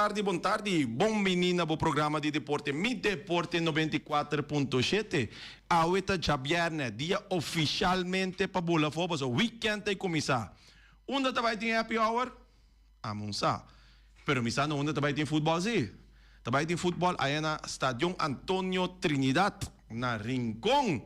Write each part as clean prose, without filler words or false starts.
tarde, bom tarde. Bom menina, bom programa de deporte. Mi Deporte 94.7. Ahorita ya viernes, dia oficialmente para bola fobos. O weekend te começar. Onde também tem happy hour? Amunsa. Pero misa no onde também tem futebol, sim. Também tem futebol aí na Stadion Antonio Trinidad, na Rincón.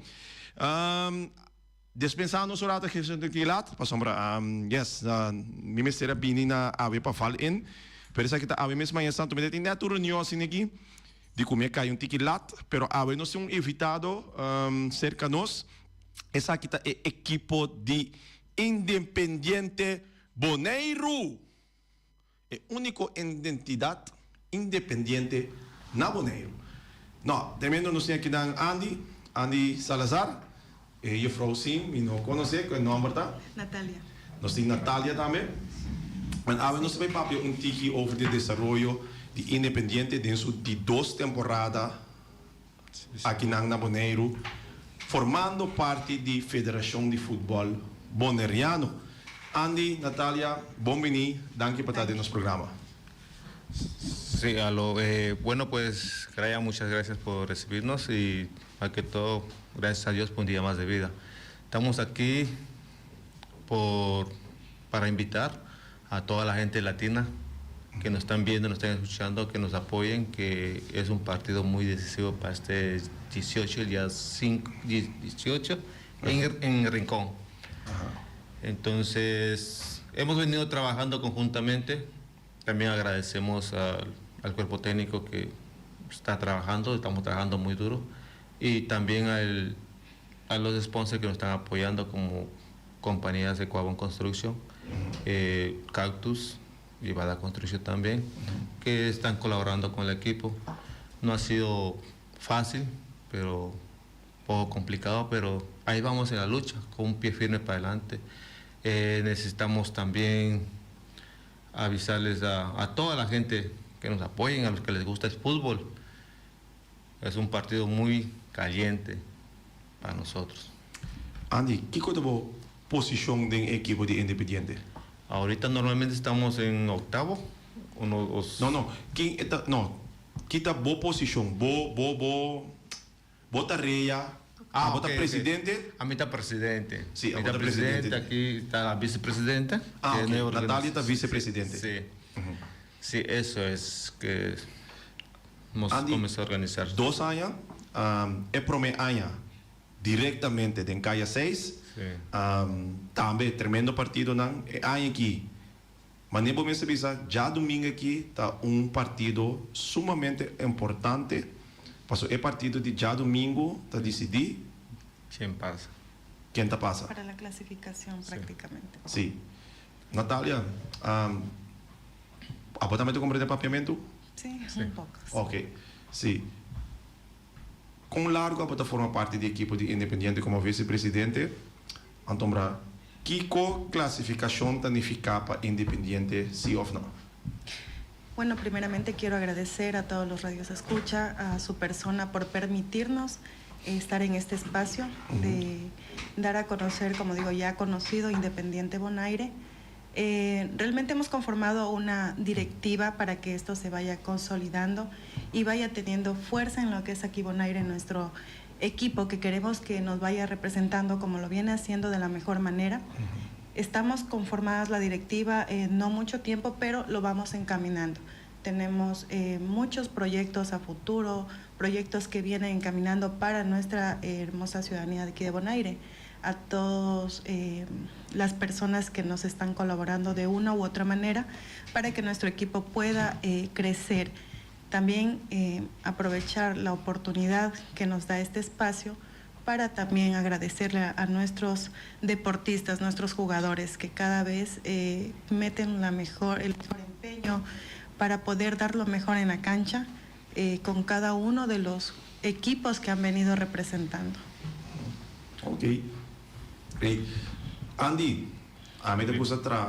Dispensando so rata geven de kilat, pas sombra yes, mi mistera bini na awe pa fall in. Pero sa kita awe mesma yan santo medete na turo niyo sinigi. Di comer cai um tiquilat, pero awe nos um evitado cerca nos. Essa kita é equipo de Independiente Bonaire. É único identidade independiente na Bonaire. No, tremendo nos tem aqui na Andy Salazar. Je vrouw sim, me não conhece, qual é o nome tá? Natalia. Nós temos Natalia também. Mas agora nós vamos falar um pouco over o desenvolvimento de Independiente dentro de 2 temporadas aqui na Bonaire, formando parte da Federação de Futebol Bonaireano. Andy, Natalia, bom-vindo, danke por estar en nuestro programa. Sí, bueno, pues, Craya, muchas gracias por recibirnos y, más que todo, gracias a Dios por un día más de vida. Estamos aquí para invitar a toda la gente latina que nos están viendo, nos están escuchando, que nos apoyen, que es un partido muy decisivo para este 18, el día 18, en Rincón. Entonces, hemos venido trabajando conjuntamente. También agradecemos al cuerpo técnico que está trabajando, estamos trabajando muy duro. Y también a los sponsors que nos están apoyando, como compañías de Coabon Construction, Cactus y Bada Construction también, que están colaborando con el equipo. No ha sido fácil, pero un poco complicado, pero ahí vamos en la lucha, con un pie firme para adelante. Necesitamos también avisarles a toda la gente que nos apoyen, a los que les gusta el fútbol. Es un partido muy caliente para nosotros. Andy, ¿qué es la posición del equipo de Independiente? Ahorita normalmente estamos en octavo. ¿Qué es la posición? ¿Vota Reya? ¿Vota presidente? A mí está presidente. Sí, a mí está presidente. Aquí está la vicepresidenta. Natalia está vicepresidente. Sí. Sí, eso es que hemos comenzado a organizar. 2 años, el primer año directamente en Calle 6. Sí. También tremendo partido año aquí. Mas nem vou mencionar, já domingo aqui está um partido sumamente importante. Passou o partido de já domingo está decidido. ¿Quién pasa? ¿Quién te pasa? Para la clasificación prácticamente. Sí. Natalia, ¿aportamento comprende papiamento? Sí, un poco. Ok, sí. Com largo a plataforma parte do equipo de Independiente como vice-presidente, Antombra, que clasificación significa para Independiente, sí o no? Bueno, primeramente quiero agradecer a todos los radios escucha, a su persona por permitirnos estar en este espacio, de dar a conocer, como digo, ya conocido Independiente Bonaire. Realmente hemos conformado una directiva para que esto se vaya consolidando y vaya teniendo fuerza en lo que es aquí Bonaire, nuestro equipo, que queremos que nos vaya representando como lo viene haciendo de la mejor manera. Estamos conformadas la directiva no mucho tiempo, pero lo vamos encaminando. Tenemos muchos proyectos a futuro, proyectos que vienen encaminando para nuestra hermosa ciudadanía de aquí de Bonaire. A todas las personas que nos están colaborando de una u otra manera para que nuestro equipo pueda crecer. También aprovechar la oportunidad que nos da este espacio para también agradecerle a nuestros deportistas, nuestros jugadores, que cada vez meten el mejor empeño para poder dar lo mejor en la cancha con cada uno de los equipos que han venido representando. Ok. Hey, Andy, a mí te puse atrás,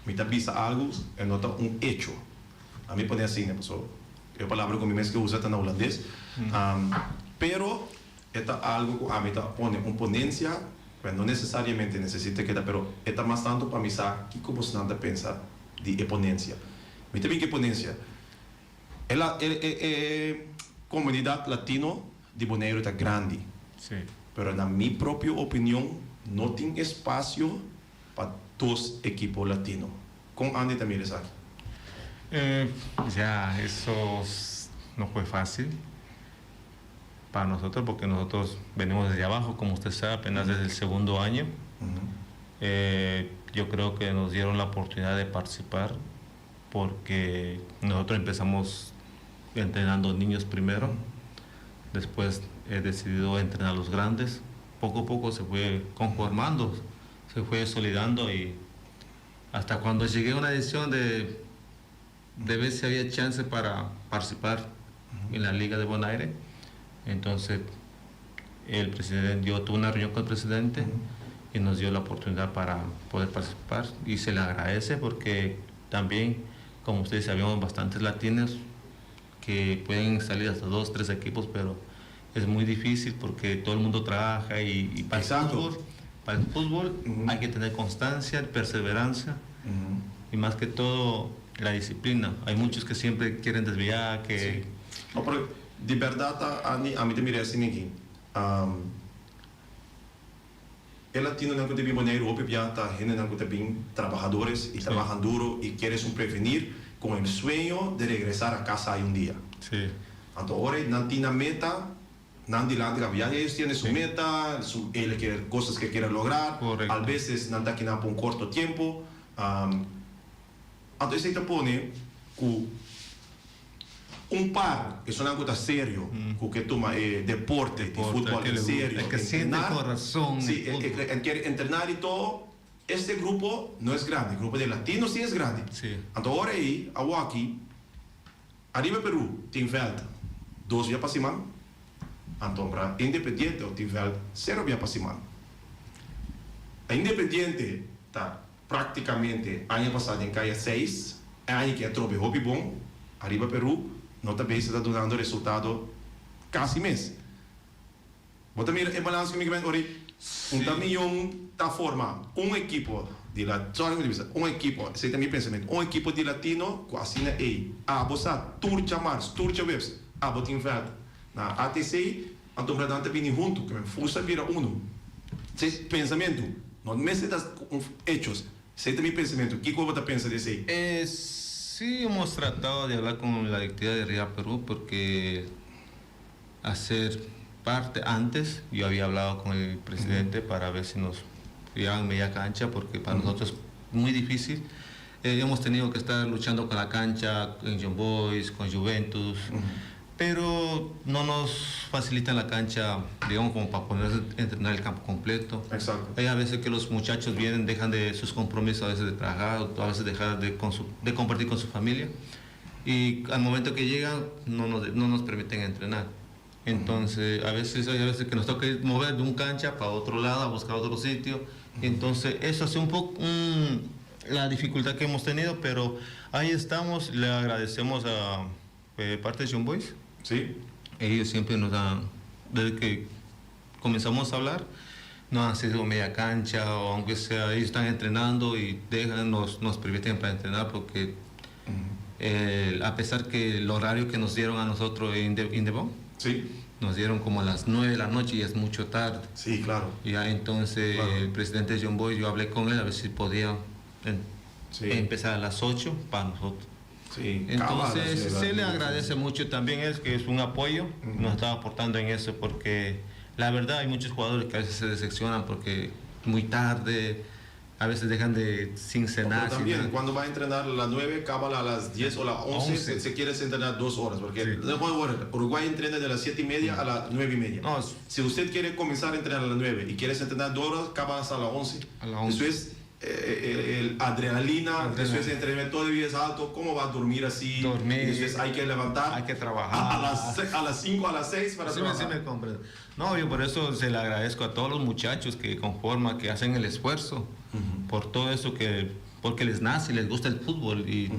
me te avisa algo, nota un hecho. A mí pone así, ¿no? So, yo palabra con mi mes que usa en holandés, pero esta algo a mí te pone una ponencia, pues no necesariamente necesita que pero está más tanto para mí saber qué como se nada pensa de ponencia. Me te vi que ponencia, Comunidad latino de Bonaire está grande, Sí. pero en mi propia opinión no tiene espacio para dos equipos latinos. ¿Con Andy también es aquí? Ya, no fue fácil para nosotros porque nosotros venimos desde abajo, como usted sabe, apenas desde el segundo año. Yo creo que nos dieron la oportunidad de participar porque nosotros empezamos entrenando niños primero, después he decidido entrenar a los grandes. Poco a poco se fue conformando, se fue solidando y hasta cuando llegué a una decisión de ver si había chance para participar en la Liga de Bonaire, entonces el presidente, yo tuve una reunión con el presidente y nos dio la oportunidad para poder participar y se le agradece porque también, como ustedes saben, habíamos bastantes latinos que pueden salir hasta 2, 3 equipos, pero es muy difícil porque todo el mundo trabaja y para Exacto. el fútbol hay que tener constancia, perseverancia y más que todo la disciplina. Hay muchos que siempre quieren desviar, que... Sí. No, pero de verdad a mí te miré así aquí. El latino no te Bonaire, ya está generando también trabajadores y trabajan duro y quieres un prevenir con el sueño de regresar a casa hay un día. Sí. Entonces, ahora no tiene meta, no ya ellos tienen su meta, cosas que quieren lograr. Correcto. A veces no está aquí por un corto tiempo. Entonces se te pone con un par que son algo serio, que toma deporte, de fútbol en serio, el que siente el entrenar. corazón. Sí, el fútbol. el quiere entrenar y todo. Este grupo no es grande, el grupo de latinos sí es grande. Sí. Entonces ahora aí, aquí, arriba Perú, tem veld 2 via para cima. Então, para Independiente, tem veld 0 via para cima. A Independiente está praticamente, ano passado em caia 6, ano que é trobe hobby bom, arriba Perú, nota bem se está dando resultado quase mês. Bota mira, é balanço que me vem agora. Milhão está forma equipo de latino, equipo, esse é meu pensamento, equipo de latino, quase na aí. Você turcha mars, turcha webs, botin veld. Na ATC, então para dar também junto, que me fusa vira uno. Esse pensamento, não me sei das hechos, esse é meu pensamento. O que você pensa desse aí? Sí, hemos tratado de hablar con la directiva de Real Perú porque hacer parte antes, yo había hablado con el presidente para ver si nos llevaban media cancha porque para nosotros es muy difícil. Hemos tenido que estar luchando con la cancha, con Young Boys, con Juventus, pero no nos facilitan la cancha, digamos, como para poder entrenar el campo completo. Exacto. Hay a veces que los muchachos vienen, dejan de sus compromisos, a veces de trabajar, a veces dejar de compartir con su familia y al momento que llegan no nos permiten entrenar. Entonces, hay veces que nos toca ir mover de un cancha para otro lado, a buscar otro sitio. Entonces, eso hace un poco la dificultad que hemos tenido, pero ahí estamos. Le agradecemos a parte de Young Boys. Sí. Ellos siempre nos dan, desde que comenzamos a hablar, nos han sido media cancha, o aunque sea, ellos están entrenando y nos permiten para entrenar, porque a pesar que el horario que nos dieron a nosotros en Indebón, Sí. nos dieron como a las 9 de la noche y es mucho tarde. Sí, claro. Ya entonces Claro. el presidente de Young Boys, yo hablé con él a ver si podía Sí. empezar a las 8 para nosotros. Sí. Entonces Cabal, se le agradece mucho también es que es un apoyo, nos está aportando en eso porque la verdad hay muchos jugadores que a veces se decepcionan porque muy tarde, a veces dejan sin cenar. Pero también, sin nada. cuando va a entrenar a las 9, acaba a las 10 o las 11, se quiere entrenar 2 horas, porque Sí. Uruguay entrena de las 7:30 a las 9:30. No, Si usted quiere comenzar a entrenar a las 9 y quiere entrenar 2 horas, acaba hasta las 11. A las 11. Eso es el adrenalina, después el entrenamiento todavía es alto, ¿cómo va a dormir así? Dormir. Y después hay que levantar. Hay que trabajar. A las 5, a las 6 para Sí, trabajar. sí me comprendo. No, yo por eso se le agradezco a todos los muchachos que conforman, que hacen el esfuerzo por todo eso porque les nace y les gusta el fútbol y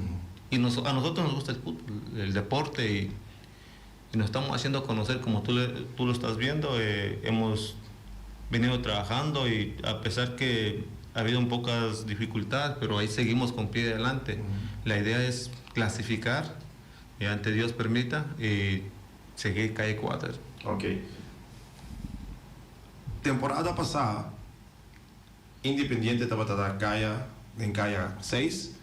a nosotros nos gusta el fútbol, el deporte y nos estamos haciendo conocer como tú lo estás viendo. Hemos venido trabajando y a pesar que ha habido un pocas dificultades, pero ahí seguimos con pie adelante. La idea es clasificar Y ante Dios permita, y seguir calle 4. Ok. Temporada passada, Independiente estava em caia 6,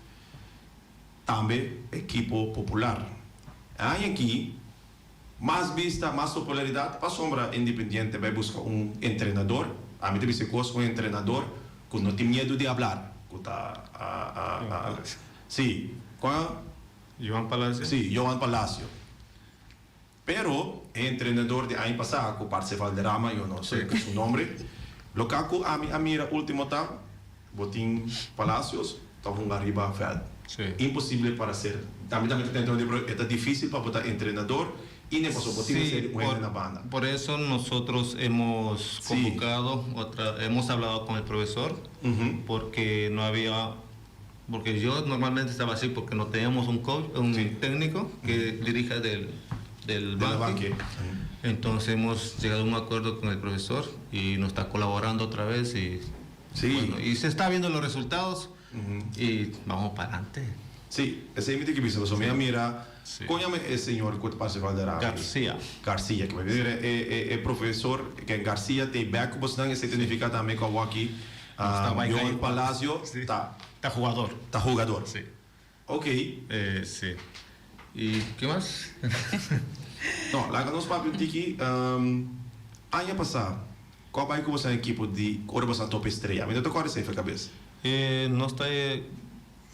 também equipo popular. Aí aqui, mais vista, mais popularidade, para sombra Independiente vai buscar treinador. A mim também se gosta treinador que não tem medo de falar. Sim, qual? Johan Palacio. Sí, Johan Palacio. Pero el entrenador de año pasado, que participó del drama, yo no sé su nombre, lo que a mí era último tam, Botín Palacios, estaba un arriba feld. Sí. Imposible para hacer. También es difícil para botar entrenador y no pasó Botín Sí, ser bueno en la banda. por eso nosotros hemos convocado, hemos hablado con el profesor, porque no había, porque yo normalmente estaba así, porque no teníamos un coach, un técnico que dirija del banque. Entonces hemos llegado a un acuerdo con el profesor y nos está colaborando otra vez y, bueno, y se está viendo los resultados y vamos para adelante. Sí, ese es mi que viste, pues mira, cóñame el señor que participó del drama. García, que me viene el profesor que García te back, pues dan ese significado también como aquí. Johan Palacio está jugador. Está jugador. Sí. Ok. Sí. ¿Y qué más? No, lá nos papo tiki, año pasado, qual vai que você equipo de cor você top estreia? A mim não tô com essa cabeça. No está.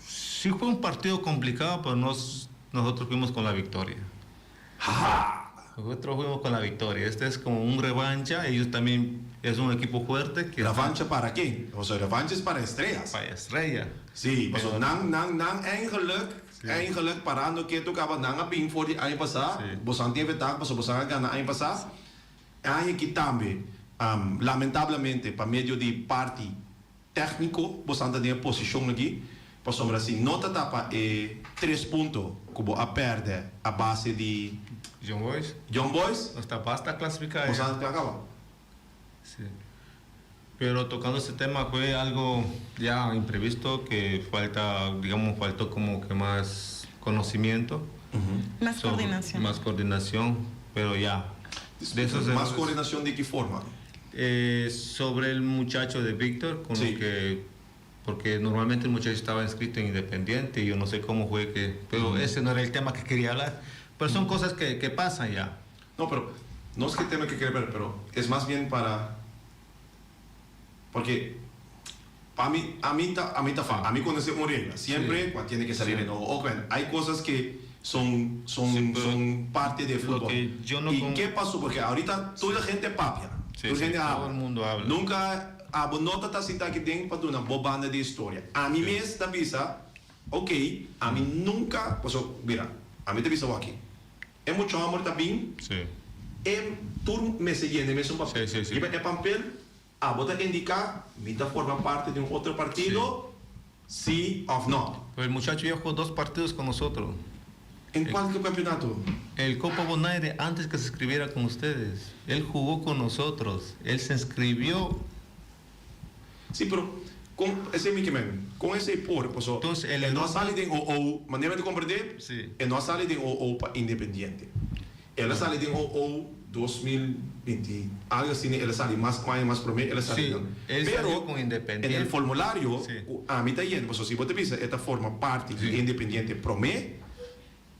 Sí fue un partido complicado, pero nosotros fuimos con la victoria. Nosotros fuimos con la victoria. Este es como un revancha. Ellos también es un equipo fuerte. Revancha para quem? O sea, revancha es para estrellas. Para estrella. Sí, pero eigenlijk parando que tu acaba nang ping voor die ano passado. Você não teve tanto, você não ganha ano passado. Aí que também, lamentavelmente, para meio de parte técnico, você não tem posição aqui. Para sombra assim, nota tapa 3 pontos como a perde a base de John Boys. John Boys. Hasta basta clasificar. Você não acaba. Sí. Pero tocando ese tema fue algo ya imprevisto que faltó como que más conocimiento. Más coordinación. Más coordinación, pero ya. ¿Más coordinación de qué forma? Sobre el muchacho de Víctor, con lo que, porque normalmente el muchacho estaba inscrito en Independiente y yo no sé cómo fue que, pero ese no era el tema que quería hablar. Pero son cosas que pasan ya. No, pero no es que tema que quería ver, pero es más bien para... Porque para mí, a mí conoce una regla. Siempre cuando tiene que salir en Oakland, hay cosas que son parte del fútbol. ¿Y qué pasó? Porque ahorita toda la gente papia. Todo el mundo habla. Nunca a nota está citada que tiene para una bobanda de historia. A mí me está visa, ok, a mí nunca, pues mira, a mí te visa aquí. Es mucho amor también. Sí. Tú me seguías en ese papel. Sí. Y el papel, vos te indicar, mitad forma parte de un otro partido, sí o no. Pero el muchacho ya jugó 2 partidos con nosotros. ¿En cuál campeonato? El Copa Bonaire, antes que se inscribiera con ustedes. Él jugó con nosotros. Él se inscribió. Sí, pero con ese con ese por, pues, entonces él no sale de OO, manera de comprender, sí. Él no sale de OO para Independiente. Él sale de OO 2020, algo así, él sale más promedio, él sale. Sí, él salió con Independiente. En el formulario, sí. A mí también, pues, si vos te dices, esta forma parte de Independiente promedio,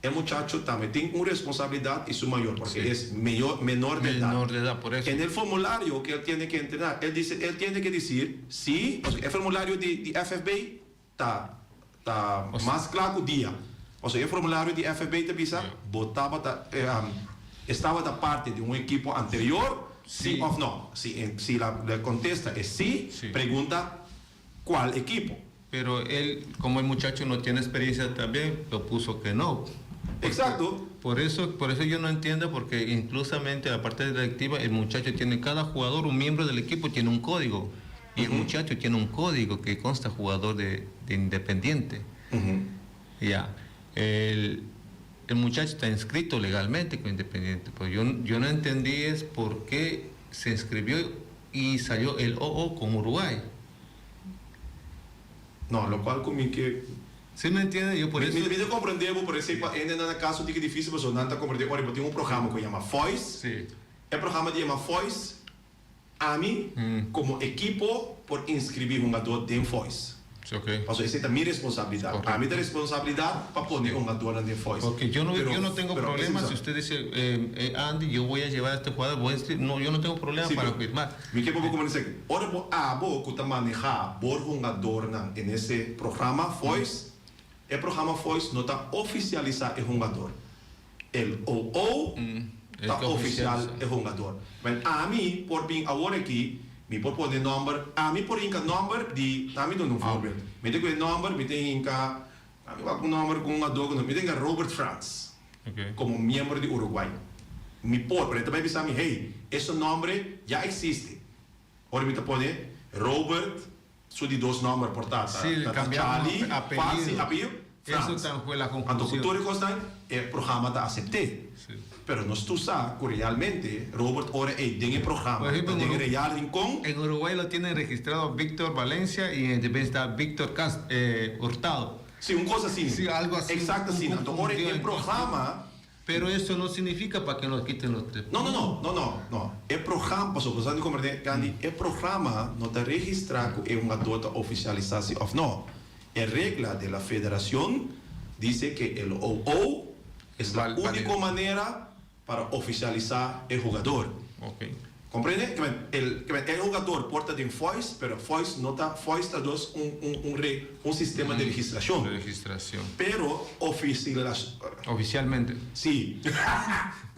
el muchacho también tiene una responsabilidad y su mayor, porque es menor de edad. Menor de edad, por eso. En el formulario que él tiene que entrenar, él tiene que decir, sí, o sea, el formulario de FFB está más claro que el día. O sea, el formulario de FFB te dice, estaba de parte de un equipo anterior, sí o no. Si la contesta es sí, pregunta cuál equipo. Pero él, como el muchacho no tiene experiencia también, lo puso que no. Exacto. Por eso yo no entiendo, porque inclusamente la parte directiva, el muchacho tiene, cada jugador, un miembro del equipo tiene un código. Y el muchacho tiene un código que consta jugador de Independiente. Ya. El muchacho está inscrito legalmente con Independiente. Pues yo no entendí es por qué se inscribió y salió el OO con Uruguay. No, lo cual conmigo que ¿Sí me entiende? Yo por eso... Me compreender, por exemplo, ainda no caso de que é difícil, você não está compreendendo. Olha, tem programa que chama Voice. Sí. É programa que chama Voice. A mim, como equipo, por inscrever um jogador de Voice. Sí, ok. Pasó, esa es mi responsabilidad. Correcto. A mí da responsabilidad para poner un jugador en Voice. Porque yo no tengo pero problema es si usted dice, Andy, yo voy a llevar a este jugador, no, yo no tengo problema Sí, para pero firmar. Mi equipo como dice, ahora vos que manejar por jugador en ese programa Voice, el programa Voice no está oficializado el jugador. El OO está oficial el jugador. A mí, por bien ahora aquí, me por poner nombre, a mí por inca nombre de, a mí no voorbeeld. Me tengo el nombre, me tengo inca, a mí va con nombre con un jugador, me tengo Robert Franz. Okay. Como miembro de Uruguay. Mi por, pero también me dice, hey, ese nombre ya existe. Ahora me te pone Robert, su de dos nombres por tanto. Sí, cambiamos apellido. Eso Franz. fue la Anto conclusión. cultura costan, el programa te acepté. Sí. Pero no tú sabes que realmente Robert ahora tiene el programa, Por ejemplo, tiene real rincón. En Uruguay lo tienen registrado Víctor Valencia y en Independiente está Víctor Hurtado. Sí, una cosa así. Sí, algo así. Exacto, sí. Entonces, ahora el programa. Pero eso no significa para que nos quiten los tres. No. El programa, pasó, você não compreende, Candy, el programa no está registrado que es un adulto oficializado o no. La regla de la federación dice que el OO es la única manera para oficializar el jugador. Okay. ¿Comprende? El jugador porta de Voice, pero Voice no está, Voice está un sistema de registración. De registración. Pero Oficialmente. sí.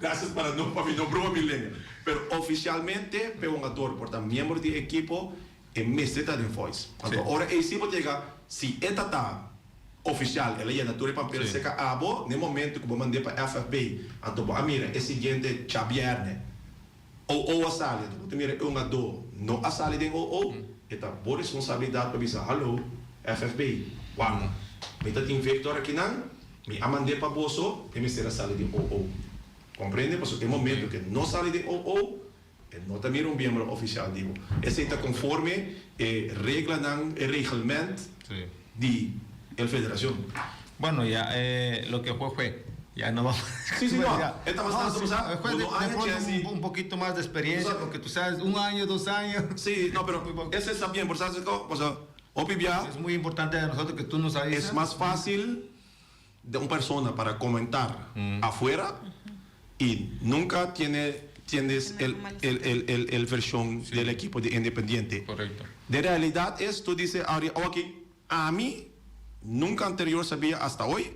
Gracias para mí no broma mi lengua. Pero oficialmente, el jugador porta miembro de equipo en meseta de Voice. Sí. Ahora, el tipo llega, si esta está oficial, ela é natura para Sí. seca no momento que eu mandei para FFB, então mira, é seguinte Xavier, né? Ou a sala, tu mira, eu ngado, não a sala de ou, eta boa responsabilidade para avisar, alô, FFB, uau, me tá tem vector aqui não, me amandei para bolso, e me será sala de ou. Compreende? Porque tem momento que não sala de ou, não tá mira membro oficial digo. Esse está conforme regla não, reglamento Sí. de la federación. Bueno, ya lo que fue. Ya no vamos. Sí, no. Ya. Esta bastante, Sí, después de pronto un poquito más de experiencia, porque tú sabes, 1 año, 2 años. Sí, no, pero ese es también, por sabes, o sea, Opibia Es muy importante de nosotros que tú nos avises. es más fácil de una persona para comentar afuera y nunca tienes el versión del equipo de Independiente. Correcto. De realidad es, tú dices, ok, a mí nunca anterior sabía hasta hoy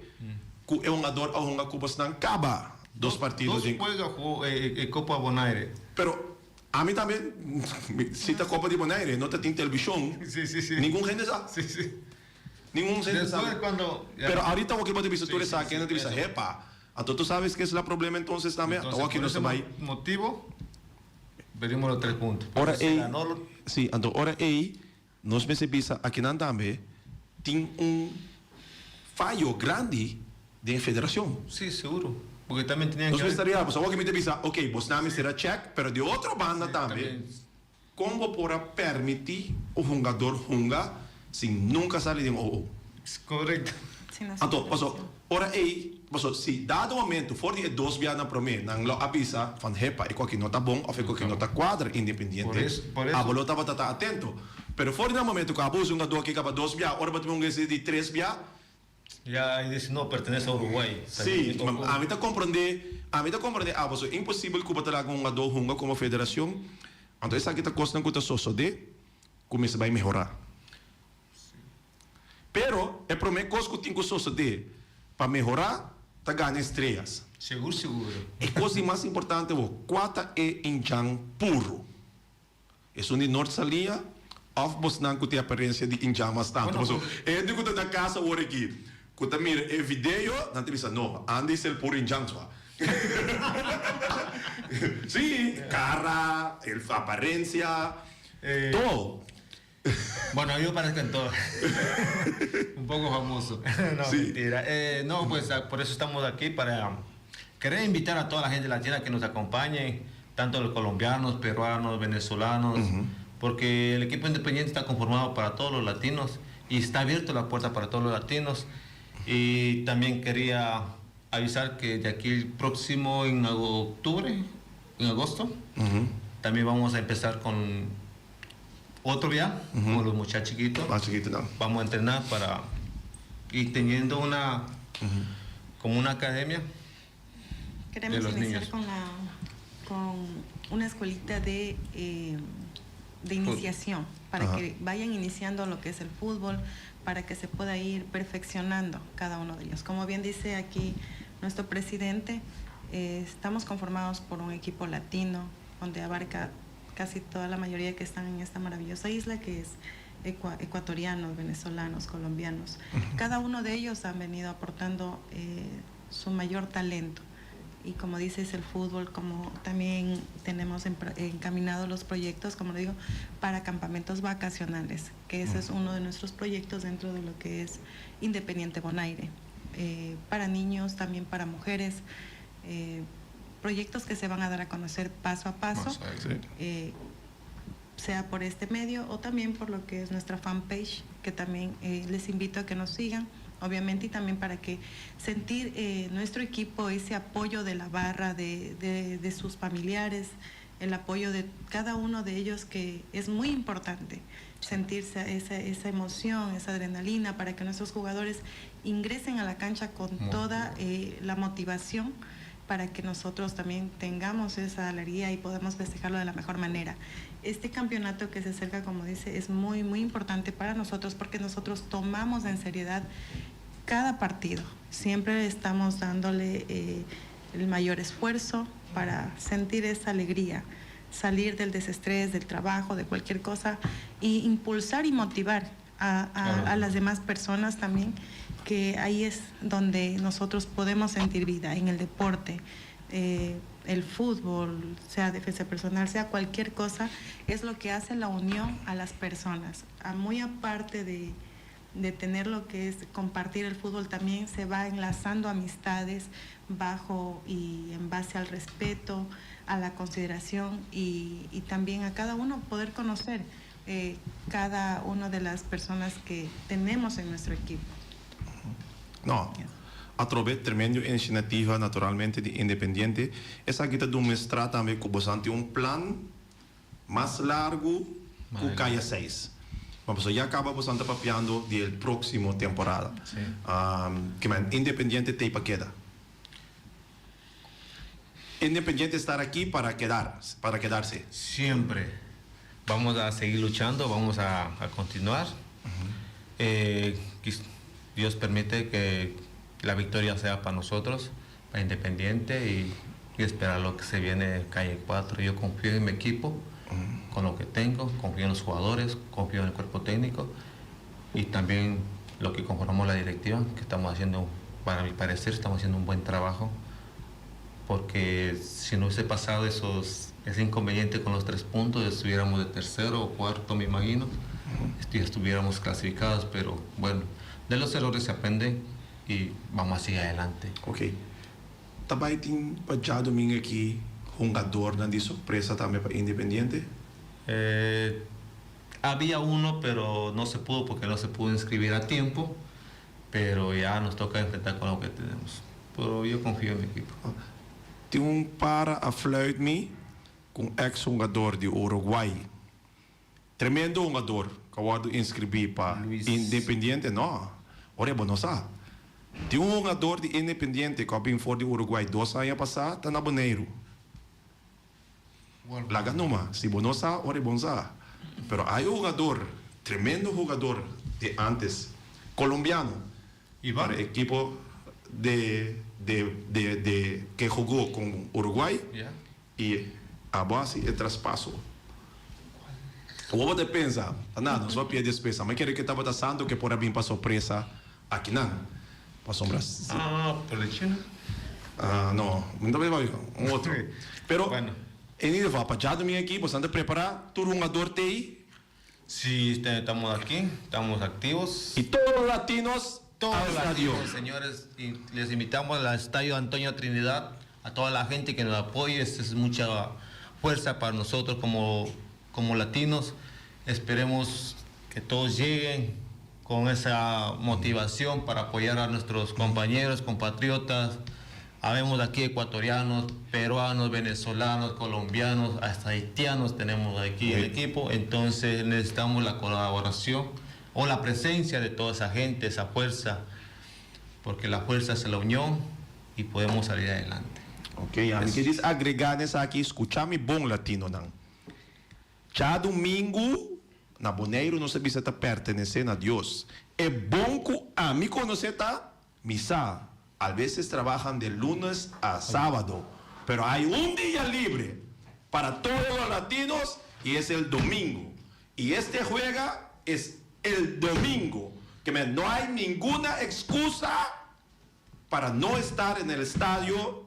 que es un jugador o un Copa Caba 2 partidos. 2 juega Copa Bonaire. Pero a mí también, si está Copa de Bonaire, no te tiene televisión. Sí. Ningún gente sabe. Sí. Ningún gente Después sabe. cuando... Pero ahorita o que pode dizer, tú Sí, sabes que no te dice, eso. epa. Entonces tú sabes que es el problema entonces también. Entonces, Aquí por no ese se va ahí. motivo, veremos los 3 puntos. Ahora, Se ganó lo- sí, entonces ahora nos percebimos aquí en Andambe, tiene un fallo grande de federación. Sí, seguro. Porque también tenían Nos que... estaría, pues, que me te dice, ok, vos nada será check, pero de otra banda también, como para permitir un jugador jugar sin nunca salir de un OO. Correcto. Sin la Então, supervisión. ora se dado momento for die 2 jaar para mim, não lo avisa van hepa, e qualquer nota bom, ou qualquer nota quadra independiente, Por eso. a bola estava atento. Pero for no momento que abuso um jogador que acaba 2 jaar, ora bateu um de 3 jaar, Ya ahí dice, no, pertenece a Uruguay. sim, a mim tá compreender, abuso impossível que batalhar com um jogador runga como federação. Então essa aqui tá custando que tá só de começa vai melhorar. Pero é para mim coisa que tem que só de para melhorar, tá ganhando estrelas. Seguro. A coisa mais importante é quata é injang puro. É um de norte salia, of você não tem a aparência de injang bastante. Bueno, É de que da casa hoje aqui, quando mira é vídeo, não te diz não, ande é puro injang só. Sim, cara, a aparência, todo. Bueno, yo parezco en todo. Un poco famoso. No, Sí. mentira. No, pues por eso estamos aquí para querer invitar a toda la gente latina que nos acompañe, tanto los colombianos, peruanos, venezolanos, porque el equipo independiente está conformado para todos los latinos y está abierto la puerta para todos los latinos. Y también quería avisar que de aquí el próximo en octubre, en agosto, también vamos a empezar con otro día, con los muchachos chiquitos. Más chiquito, ¿no? Vamos a entrenar para ir teniendo una, como una academia Queremos de los iniciar niños. con una escuelita de iniciación, para Ajá. que vayan iniciando lo que es el fútbol, para que se pueda ir perfeccionando cada uno de ellos. Como bien dice aquí nuestro presidente, estamos conformados por un equipo latino, donde abarca casi toda la mayoría que están en esta maravillosa isla, que es ecuatorianos, venezolanos, colombianos. Cada uno de ellos han venido aportando su mayor talento. Y como dices, el fútbol, como también tenemos encaminados los proyectos, como le digo, para campamentos vacacionales, que ese es uno de nuestros proyectos dentro de lo que es Independiente Bonaire. Para niños, también para mujeres, proyectos que se van a dar a conocer paso a paso, Sí. sea por este medio o también por lo que es nuestra fanpage, que también les invito a que nos sigan, obviamente, y también para que sentir nuestro equipo ese apoyo de la barra, de sus familiares, el apoyo de cada uno de ellos, que es muy importante, sentirse esa emoción, esa adrenalina, para que nuestros jugadores ingresen a la cancha con toda la motivación, para que nosotros también tengamos esa alegría y podamos festejarlo de la mejor manera. Este campeonato que se acerca, como dice, es muy, muy importante para nosotros, porque nosotros tomamos en seriedad cada partido. Siempre estamos dándole el mayor esfuerzo para sentir esa alegría, salir del desestrés, del trabajo, de cualquier cosa, y impulsar y motivar a las demás personas también, que ahí es donde nosotros podemos sentir vida, en el deporte. El fútbol, sea defensa personal, sea cualquier cosa, es lo que hace la unión a las personas. Muy aparte de tener lo que es compartir el fútbol, también se va enlazando amistades bajo y en base al respeto, a la consideración, y también a cada uno poder conocer cada una de las personas que tenemos en nuestro equipo. No. Através tremenda iniciativa, naturalmente, de Independiente. Essa aqui está demonstrando também que você tem plan mais largo que o Caia 6. Mas você já acaba você papiando da próxima temporada. Que man, Independiente tem para quedar. Independiente estar aquí para quedarse. Siempre. Vamos a seguir luchando, vamos a continuar. Dios permite que la victoria sea para nosotros, para Independiente, y esperar lo que se viene Calle 4. Yo confío en mi equipo, con lo que tengo, confío en los jugadores, confío en el cuerpo técnico, y también lo que conformamos la directiva, que estamos haciendo, para mi parecer, estamos haciendo un buen trabajo, porque si no hubiese pasado ese inconveniente con los 3 puntos, estuviéramos de tercero o cuarto, me imagino, y estuviéramos clasificados, pero bueno, de los errores se aprende y vamos a seguir adelante. Ok. Também tem já domingo aqui jogador de sorpresa também para Independiente. Había uno, pero no se pudo porque no se pudo inscribir a tiempo, pero ya nos toca enfrentar con lo que tenemos. Pero yo confío en mi equipo. Tem para a fluit me com ex-jogador de Uruguai. Tremendo jogador que acabou de inscrever para Luis. Independiente, não. Ora, bom, não sabe. Tem jogador de Independiente que vem fora de Uruguai 2 anos passado, está na Bonaire. Laga numa, se bom não sabe, ora, bom sabe. Pero há jogador, tremendo jogador de antes, colombiano, para o equipo que jogou com Uruguai, Yeah. e a base é traspasso. O que pensa? Nada, só pede despesa. Mas quero que estava passando que por vir para surpresa aqui não. Para sombras. Por el chino. Não, não vai um outro. Pero, Bueno. em nível para já do minha equipe, você anda preparar, todo jogador tem Sí, estamos aquí, estamos activos. e todos os latinos Todos al estadio. activos, señores, y les invitamos al Estadio Antonio Trinidad, a toda la gente que nos apoye. Es mucha fuerza para nosotros como latinos. Esperemos que todos lleguen con esa motivación para apoyar a nuestros compañeros, compatriotas. Habemos aquí ecuatorianos, peruanos, venezolanos, colombianos, hasta haitianos tenemos aquí en el equipo. Entonces necesitamos la colaboración o la presencia de toda esa gente, esa fuerza, porque la fuerza es la unión y podemos salir adelante. Ok, a mí queria agregar nessa aqui, escuchar mi bom latino, não. Já domingo, na Boneiro, não sabia se está pertencendo a Deus. É bom que a mim conhecer tá misa. A veces trabajan de lunes a sábado, pero hay un día libre para todos los latinos y es el domingo. Y este juega es el domingo, que no hay ninguna excusa para no estar en el estadio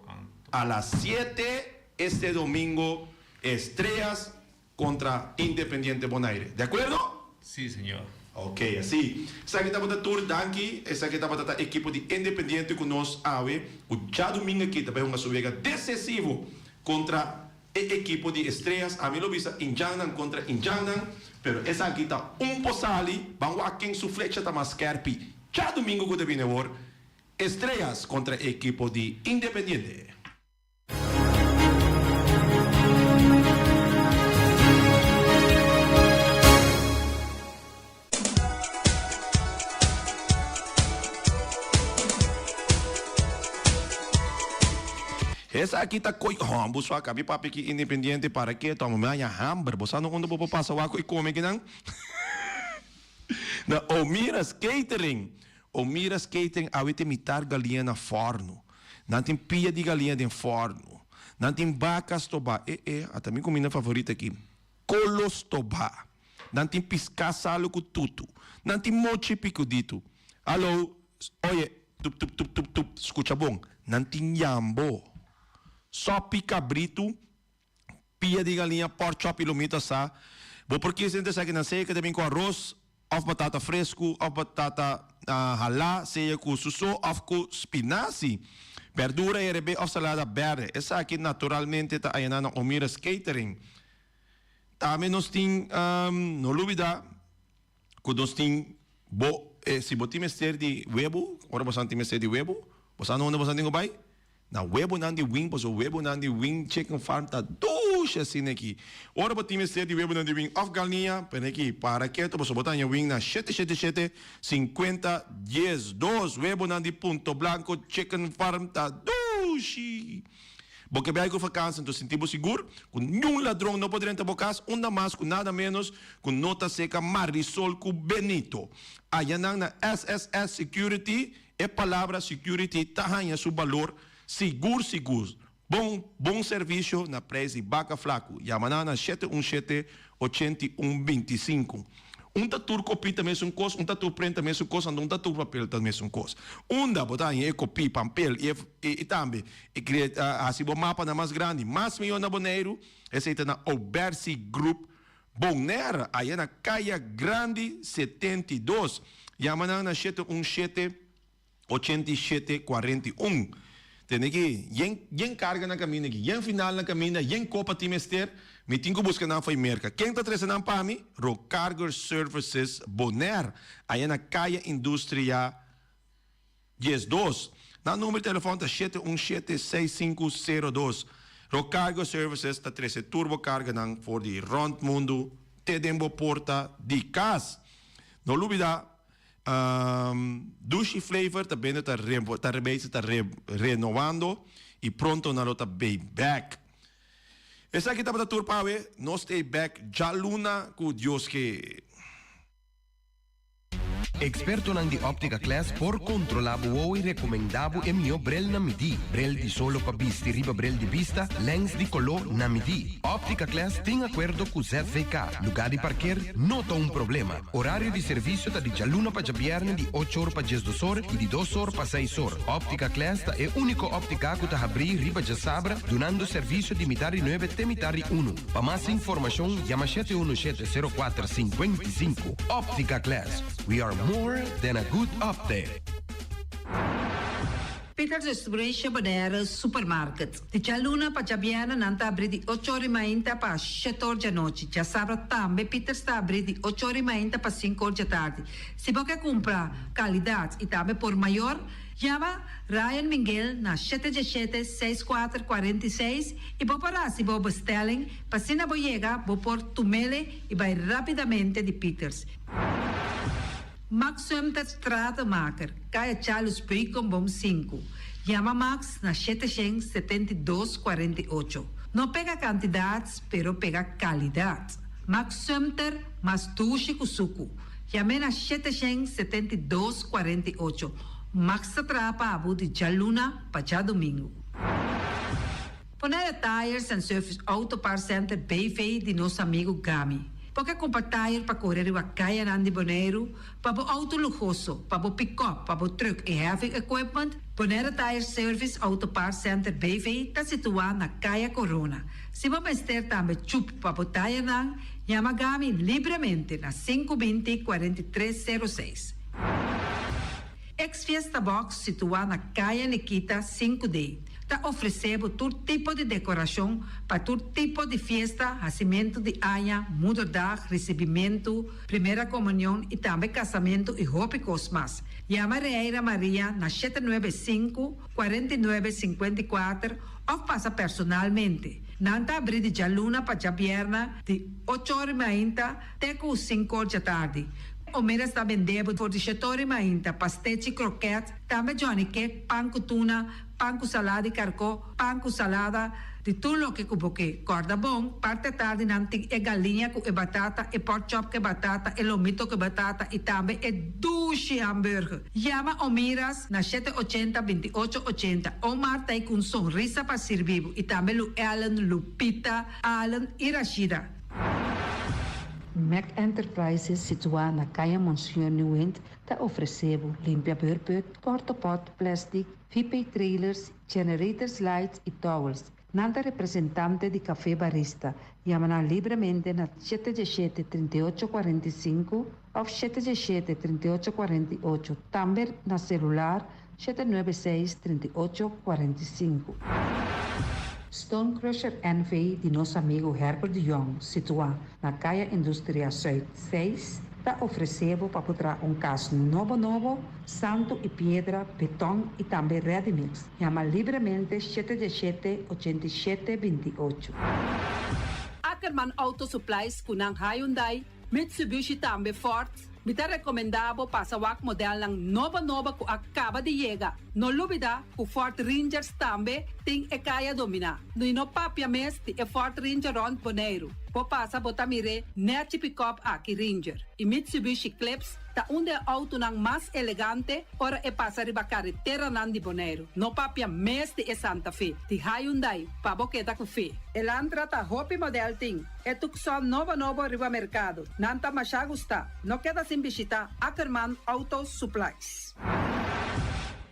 a las 7 este domingo, Estrellas contra Independiente Bonaire. ¿De acuerdo? Sí, señor. Ok, assim. Essa aqui está para tour danke, essa aqui está para a equipe de Independiente conosco, Awe. O já domingo aqui também uma subida decisivo contra a equipe de Estrelas. A mim lo visa Injangnan contra Injangnan, pero essa aqui está posali, vamos a quem su flecha está mais carpi. Já domingo que deve vir, Estrelas contra a equipe de Independiente. Essa aqui tá coi, busco a cabe papi que Independiente para que toma minha hamburger, você não quando vou passar o água e come que não? Na Omiras Catering, a gente imitar galinha na forno, não tem pia de galinha de forno, não tem vacas toba, até minha comida favorita aqui, colos toba, não tem piscaçalo com tudo, não tem mochi picudito, alô, olha, tup, escuta bom, não tem jambo. Sopi cabrito, pia de galinha, pork chop e lumita sa. Vou porque se gente sabe que não sei que também com arroz, ou batata fresco, ou batata halá, seja com suso, ou com spinaci, verdura e rebe, ou salada verde. Essa aqui naturalmente está aí na Omiras Catering. Também nós tem, não dúvida, que nós tem, se você tem de huevo, agora você tem de huevo, você não tem o bai? Na huevo nandi wing, pois o huevo nandi wing chicken farm tá ducha assim aqui. Ora para time ser de huevo nandi wing of galinha, para aqui para que tu posso botar wing na 777 50 10 2 huevo nandi punto blanco chicken farm tá duchi. Porque vai com vacança, então sentimos seguro, com nenhum ladrão não poderá entrar bocas, onda mais com nada menos, com nota seca Marisol com Benito. Aí na SSS Security, é palavra security, tahanha seu valor. Seguro. Bom serviço na preço de Baca Flaco. Yamaná na 717-8125. Tatu copy também é coisa, tatu print também é coisa, tatu papel também é coisa. Botar em copy, papel e também. Assim, o mapa na mais grande, mais milhão na Boneiro, esse é na Obersi Group Bonaire, aí na Caia Grande 72. Yamaná na 717-8741. Tem aqui, yen carga na caminho aqui, yen final na caminho, yen copa timester, me tenho que buscar na foi merca. Quem está trazendo para mim? Rocargo Services Bonaire, aí na Caia Indústria 12. Na número de telefone está 717-6502. Rocargo Services está trazendo turbo carga na for de rond mundo, te dembo porta de casa. Não dúvida. Dushi Flavor também está renovando e pronto na lota back. Essa aqui está para a turpa, nós stay back já luna com Deus que Experto nang di Optica Class por controlabo o recomendabo e mio brel na midi. Brel di solo pa bisti riba brel di vista, lens di color na midi. Optica Class tem acordo com ZVK. Lugar de parquear, nota um problema. Horário de serviço tá de jaluna pa jabierne de 8 horas pa 12 horas e de 2 horas pa 6 horas. Optica Class tá é único óptica que tá abrir riba de sabra, donando serviço de mitari 9 te mitari 1. Pa mais informação, llama 717-0455. Optica Class. We are more than a good update. Peters Distribution Bonera Supermarket. De Chaluna para Jabiana nanta abrir de 8h30 para 7h da noite. Já sábado também Peters está abrir de 8h30 para 5h da tarde. Se você comprar qualidade e também por maior, chama Ryan Miguel na 717-6446 e vou parar se vou bestelling para se não chegar, vou pôr tumele e vai rapidamente de Peters. Max Sumter Stratenmaker, Kaya Charles Bacon Bom 5. Chama Max na 772-48. Não pega quantidades, pero pega qualidade. Max Sumter, mas tushi kusuku. Chame na 772-48. Max atrapa abu de Jaluna para domingo. Poner Tires and Service Auto Parts Center Bayfay de nosso amigo Gami. Porque comprar tire para correr a caia Nandi Boneiro, para o auto luxuoso, para o pick-up, para o truck e heavy equipment, Poner Tire Service Auto Parts Center Bayfay está situado na Caia Corona. Se você ter também chup para o tire nang, chama Gami livremente na 520-4306. Ex-Fiesta Box situado na Caia Nikita 5D. Está oferecendo todo tipo de decoração para todo tipo de festa, nascimento de anha, mudança, recebimento, primeira comunhão e também casamento e roupas mais. Chama Reira Maria na 795-4954 ou passa personalmente. Nanta abrir de Jaluna para Jabierna de 8h30 até 5h da tarde. O Mira está vendendo por 18h30 pastéis e croquetes, também Johnny Cake, pão com tuna, pão com salada e carcó, pão com salada, de tudo o que cuboque. Corda bom, parte tarde nanti é galinha com batata, e pork chop com batata, e lomito com batata, e também é duche hambúrguer. Chama o Miras na 780-2880. O Marta aí com sorriso para servir, e também o Ellen, Lupita, Alan e Rashida. Mac Enterprises, situada na Caia Monsieur New Wind, está oferecendo limpia beurput, cortopot, plastic, VP trailers, generators lights e towels. Nanta representante de café barista. Chama livremente na 717-3845 ou 717-3848. Também na celular 796-3845. Stone Crusher NV de nosso amigo Herbert de Jong, situado na Caia Indústria Zuid 6, está oferecendo para botar caso novo, santo e pedra, beton e também ready mix. Chama livremente 717-8728. Ackerman Auto Supplies kunang Hyundai, Mitsubishi também Ford. Me está recomendado para o modelo ng nova que acaba de chegar. Não lubida que o Ford Rangers também tem e kaya domina. No papia mes de Ford Ranger Ron Boneiro. Po passa botamire net pick-up aqui Ranger. E Mitsubishi Eclipse ta onde auto nang mais elegante ora e passa riba carretera nan di Boneiro. No papia mes de Santa Fe. Di Hyundai pa boqueta com fe. Elantra ta hopi model ting. E tukson novo riba mercado. Nanta masya gusta. No queda sin visita Ackerman Auto Supplies.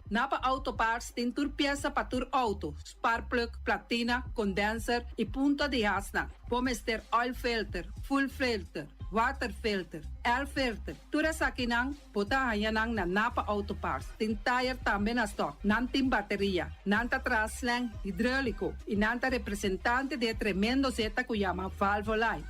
Napa Auto Parts tem tur pieza para tur auto, spark plug, platina, condenser e punta de asna. Vamos ter oil filter, full filter, water filter, air filter. Tura sa kinang, puta hayanang na Napa Auto Parts. Tem tire também na stock, nantim bateria, nanta traslang, hidráulico e nanta representante de tremendo zeta que chama Valvoline.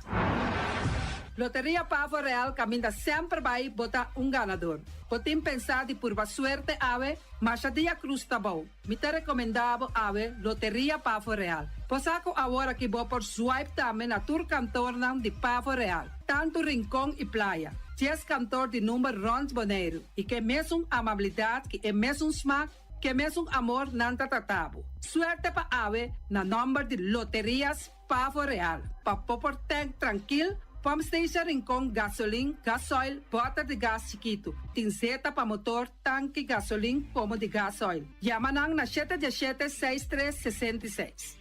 Loteria Pavo Real caminha sempre vai botar ganador. Podem pensar de por suerte ave, mas a dia cruz tá bom. Me te recomendava ave Loteria Pavo Real. Posaco agora que vou por swipe também na tour cantor de Pavo Real. Tanto Rincón e Playa. 10 cantor de número Rons Boneiro. E que mesmo amabilidade, que é mesmo smack, que mesmo amor nanta tratabo. Suerte pa ave na número de Loterias Pavo Real. Pa popor tank tranquilo. Pump Station Rincón, gasolina, gasoil, bota de gás chiquito. Tinseta para motor, tanque, gasolina, como de gasoil. Yamanang na 717-6366.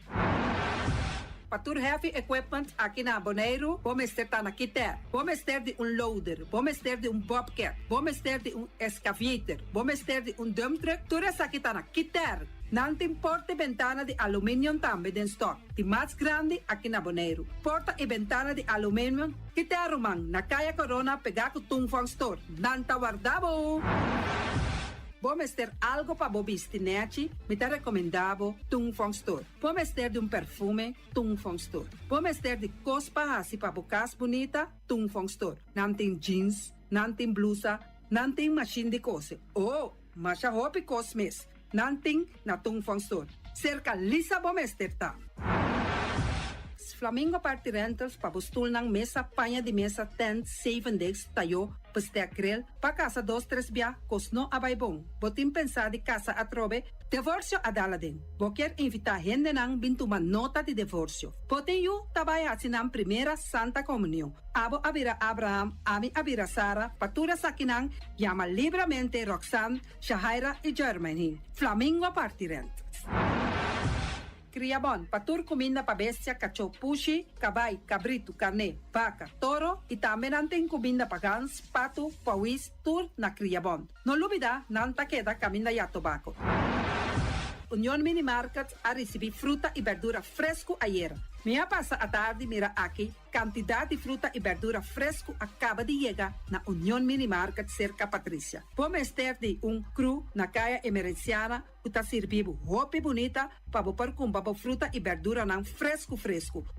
Patur Heavy Equipment aqui na Boneiro, vamos ter na Kiter. Vamos ter de loader, vamos ter de bobcat, vamos ter de excavator, vamos ter de dump truck. Tudo isso aqui na Kiter. Não tem porta e ventana de alumínio também em stock. De mais grande aqui na Boneiro. Porta e ventana de alumínio que te arrumam na Caia Corona pegar com Tungfang Store. Não tá guardado. vamos ter algo para bobistinete, me te recomendavo Tung Fong Store. Vamos ter de perfume, Tung Fong Store. Vamos ter de cospa assim para bocas bonita, Tung Fong Store. Não tem jeans, não tem blusa, não tem machine de cose. Oh, mas a roupa cosmes, não tem na Tung Fong Store. Cerca lisa vamos ter tá. Flamingo Party Rentals pa bustul ng mesa, panha de mesa, tent, 7 days, tayo, paste akrel, pa casa 2-3 biya, kosno abay bong. Botim pensa di casa atrobe, divorcio adala din. Boker invita hende nang bintuman nota di divorcio. Poten yu tabay asinang primera Santa Comunión. Abo abira Abraham, ami abira Sara, patura sakinang, llama libremente Roxanne, Shahaira y Germany. Flamingo Party Rentals. Criabon, patur comida para bestia, cachorro, pushi, cabay, cabrito, carne, vaca, toro e também tem comida para gans, pato, pauis, tur na Criabon. Não olvida, não ta queda caminda ya tobacco. Union Mini Market a receber fruta e verdura fresco ayer. Minha passa a tarde mira aqui, quantidade de fruta e verdura fresco acaba de chegar na Union Mini Market cerca Patrícia. Vamos ter de cru na caia emergenciana, que está servindo roupa bonita para pôr com fruta e verdura não fresco.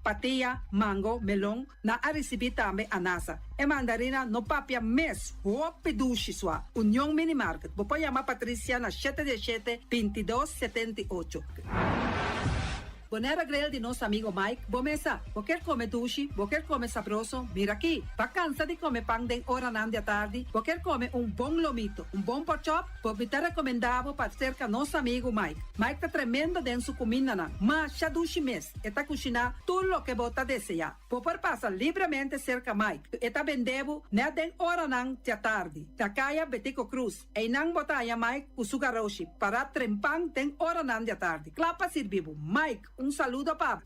Patia, mango, melão, na a receber também anasa. E mandarina no papia mês, roupa duche sua. Union Mini Market. Vou chamar Patrícia na 717-2278. Bonera grel de nosso amigo Mike, bomesa, você come duche, você come sabroso, mira aqui, tá cansa de comer pão de hora nan de tarde, você come bom lomito, bom porchop, você te recomendava para cerca nosso amigo Mike. Mike tá tremendo dentro sua comida nan, mas já duche mês, e tá cozinhando tudo o que você deseja. Você passa livremente cerca Mike, e tá vendendo na de hora nan de tarde. Da caia Betico Cruz, e não botaya Mike o sugaroshi, para trempang de hora nan de tarde. Clapa servivo, Mike, saludo para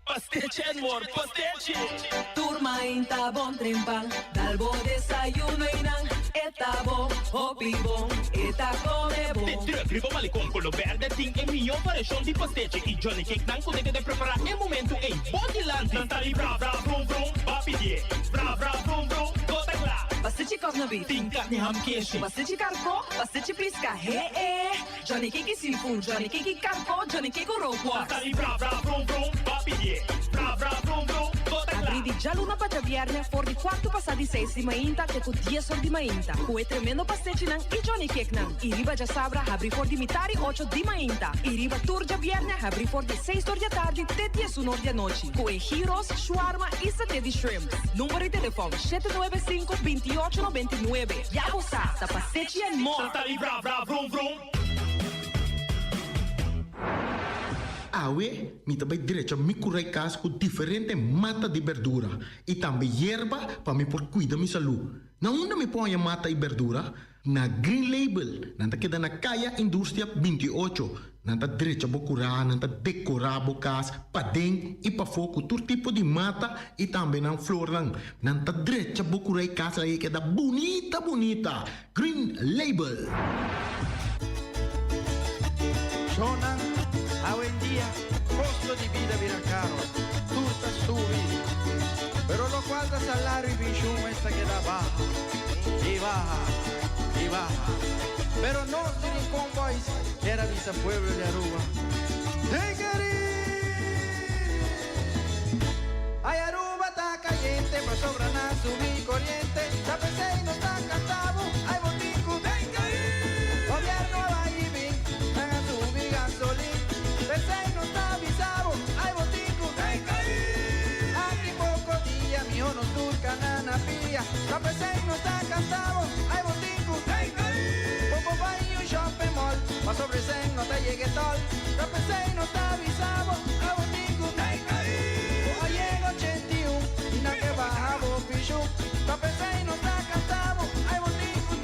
Pastiche, amor, pastiche. Turma inta bom trempal, dalbo desayuno inang, eta bom, hopi bom, eta come bom. Trigo malicom colo verde, ting e mio parecchio di pastiche. I Johnny Cake nan potete de preparare il momento e bodylanti. Nantali bra bra vrum vrum, papidie. Bra bra vrum vrum, gota cla. Pastiche corna beef, Ting carne ham queijo. pastiche carco, pastiche pisca, Johnny Cake seafood, Johnny Cake carco, Johnny Cake roquas. Nantali bra bra vrum vrum, papidie. Bra bra vrum vrum, gota cla. Abri di già luna para viernes, for di quarto passati 6 di mainta, che con 10 ore di mainta. Cue tremendo pastiche nan, i Johnny Cake nan. I riba già sabra, abri for di mitari 8 di mainta. I riba turgia viernes, abri for di 6 ore di tardi, te 10 ore di noci. Cue gyros, shawarma e satè di shrimp. Numero di telefono 795-2899. Ya sa, da pastiche and more. Nantali bra bra vrum vrum. Awe, mi também direito me curar casa com diferente mata de verdura e também erva para me por cuidar minha saúde. Na onde me põe a mata e verdura? Na Green Label, nanta queda na Caia Indústria 28. Nanta direito a curar, nanta decorar a casa, para dentro e para fogo, todo tipo de mata e também na flor lang. Nanta direito a curar casa aí que é bonita. Green Label. Sonan, hoy en día, costo de vida viene caro, turta subir, pero lo cual da salario y bichum esta queda baja, y baja, pero no tienen convoys, era visa pueblo de Aruba. Ay, Aruba está caliente, pero sobra nada subir corriente, la PC no está cantado, ay, botico, gobierno va y bien, hagan subir gasolina. PC no está avisado, hay botico, aquí pocos días, mi no turca, nana pía. La PC no está cansado, hay botico, poco baño y shopping mall, más sobre no te llegue tol. La PC no está avisado, hay botico, hoy en 81, y na que baja vos pichu. La PC no está cansado, hay botico,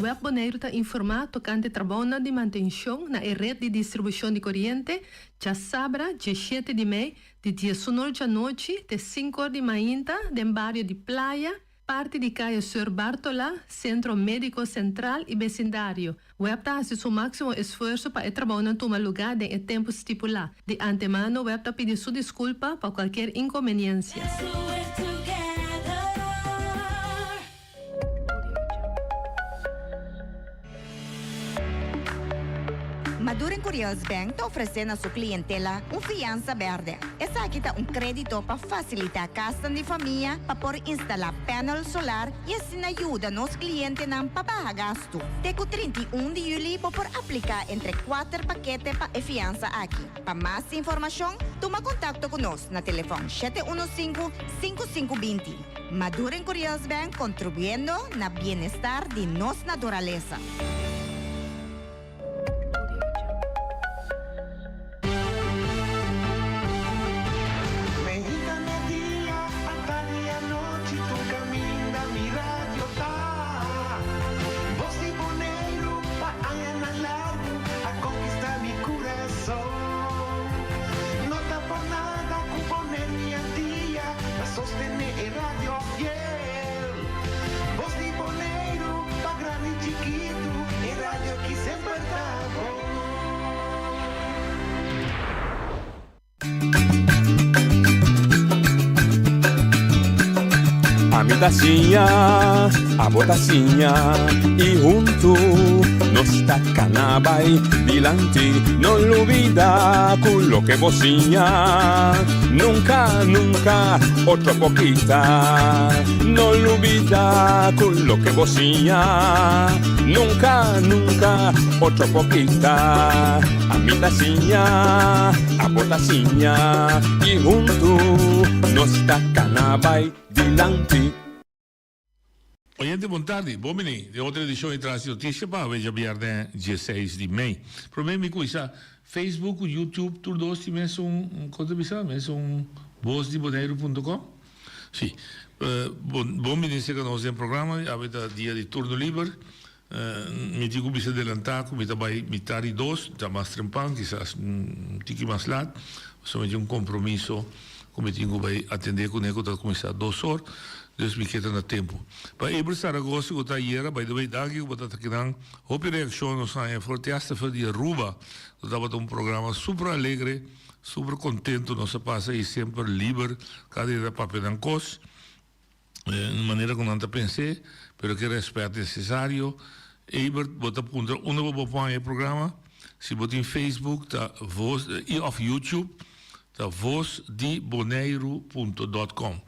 Web Bonaire está informado tocante trabalho de manutenção na rede de distribuição de corrente, já sabra, dia 7 de maio, de 19 da noite, de 5 de manhã, do bairro de Praia, parte de Caia Sr. Bartola, Centro Médico Central e Vecindário. O web está fazendo seu máximo esforço para trabalhar tomar lugar em tempo estipulado. De antemano, o web está pedindo sua desculpa por qualquer inconveniência. Maduren Curious Bank está oferecendo a sua clientela fiança verde. Essa aqui está crédito para facilitar a casa de família para por instalar painel solar e assim ajuda nos clientes para pagar gasto. Teco 31 de julho para por aplicar entre 4 paquetes para fiança aqui. Para mais informação, toma contato conosco na telefone 715-5520. Maduren Curious Bank contribuyendo na bem-estar de nossa natureza. Tacinha, a botacinha e junto nos tacanabay dilante, no olvida con lo que vocinha, nunca, nunca otra poquita, no olvida con lo que vocinha, nunca, nunca otra poquita, a mi tacinha, a botacinha y junto nos tacanabay dilante. Oyente, boa tarde. Bom menino. De outra edição de Traz Notícia para hoje, viernes 16 de maio. Problema é que Facebook, YouTube, tudo isso também são contribuição, são vozdebonaire.com. Sim. Bom menino, se nós temos programa, há dia de turno livre. Me digo que se adelantar, como está vai mitari 2, está mais trempão, quizás um tique mais lado. Somente compromisso, como digo, vai atender com o nego, está começar 2 horas. Dus me queda na tempo. Para Eber Saragossa, que está aí, by the way, daqui, que está aqui, houve reação nos anos, for te hasta foi de Aruba, que estava programa super alegre, super contento, nos passa e sempre livre, cada dia para pedancos, de maneira que não pensei, pero que respeito necessário. Eber, bota punta, vou pôr o programa, se bota em Facebook, tá voz, e of YouTube, tá vozdebonaire.com.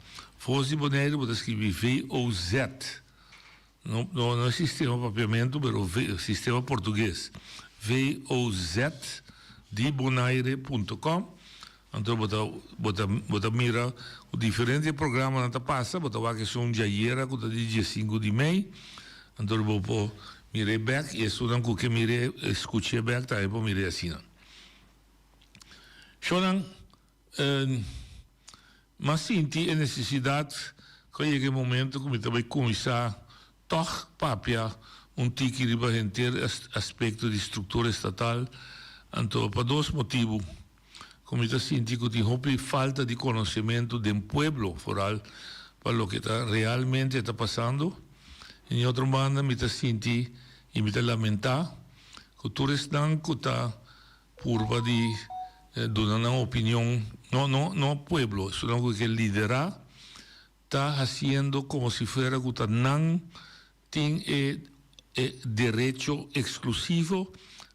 Voz de Bonaire, vou escrever V-O-Z. Não é sistema de papeamento, mas sistema português. V-O-Z de bonaire.com. Então, bota mira o diferente programa que passa, bota lá que são diaria, que está dia 5 de maio. Então, vou pôr mirei back, e isso não que mirei, escutei back, tá aí para mirei assim. Então, mas senti a necessidade que chegue um momento que também começar toch papia tique de ter aspecto de estrutura estatal. Então, por 2 motivos. Como eu senti que tem falta de conhecimento do pueblo foral para o que realmente está passando. Em outra banda, me senti e me lamentar que todos estão que está curva de dar uma opinião, não pueblo, sino que liderar está fazendo como se fuera que não tem direito exclusivo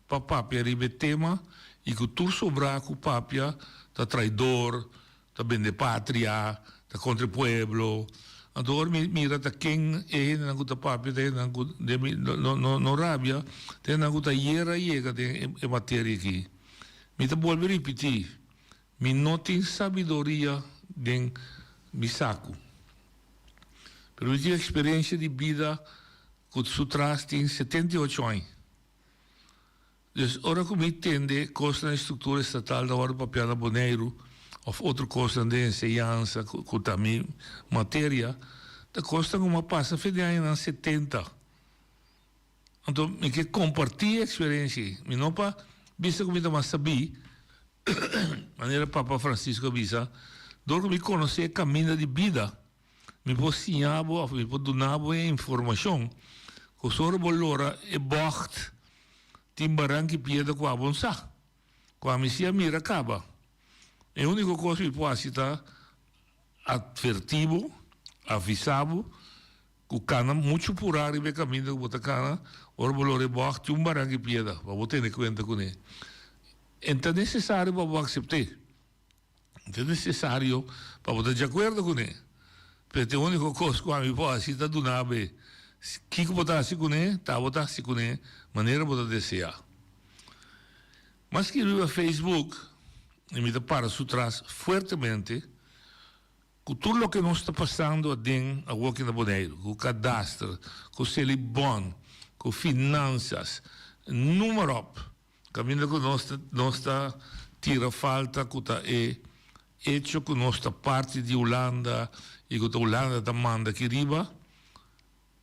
para papia ribe tema e que tu sobrar que papia está traidor, está vende pátria, está contra o pueblo. Então, mira, quem é na guta papia, não rabia, tem na guta hiera em matéria aqui. Me vuelvo a repetir, me não tem sabedoria de me saco. Pero eu tive experiência de vida que o traz tem 78 anos. Então, ora que me entende, costa na estrutura estatal da hora papel aboneiro, ou outra coisa de ensinança, que também matéria, da costa uma passa federal em 70. Então, eu quero compartilhar a experiência. Eu não para vista como eu sabia, maneira Papa Francisco visa, do que me conhecer caminho de vida, me posso ensinar, me posso dar informação, que o senhor bolora é bocht, timbaran que pieda com a bonsa, com a misia mira acaba. É a única coisa que posso citar, advertivo, avisado, que o cana muito por ar e caminho que bota cana, o bolora é bocht, timbaran que pieda, para botar em conta com ele. Então é necessário para aceitar. Então é necessário para botar de acordo com ele. Porque a única coisa que a mim pode citar do nave, que botar assim com ele, tá botar assim com ele, maneira de botar desejar. Mas que no Facebook, e me para sutras fortemente, com tudo o que nós está passando dentro a Walking na Boneiro, com o cadastro, com o Celibon, com finanças, número, caminho que nós está tira falta, que está hecho que nós está parte de Holanda, e que a Holanda está manda aqui riba,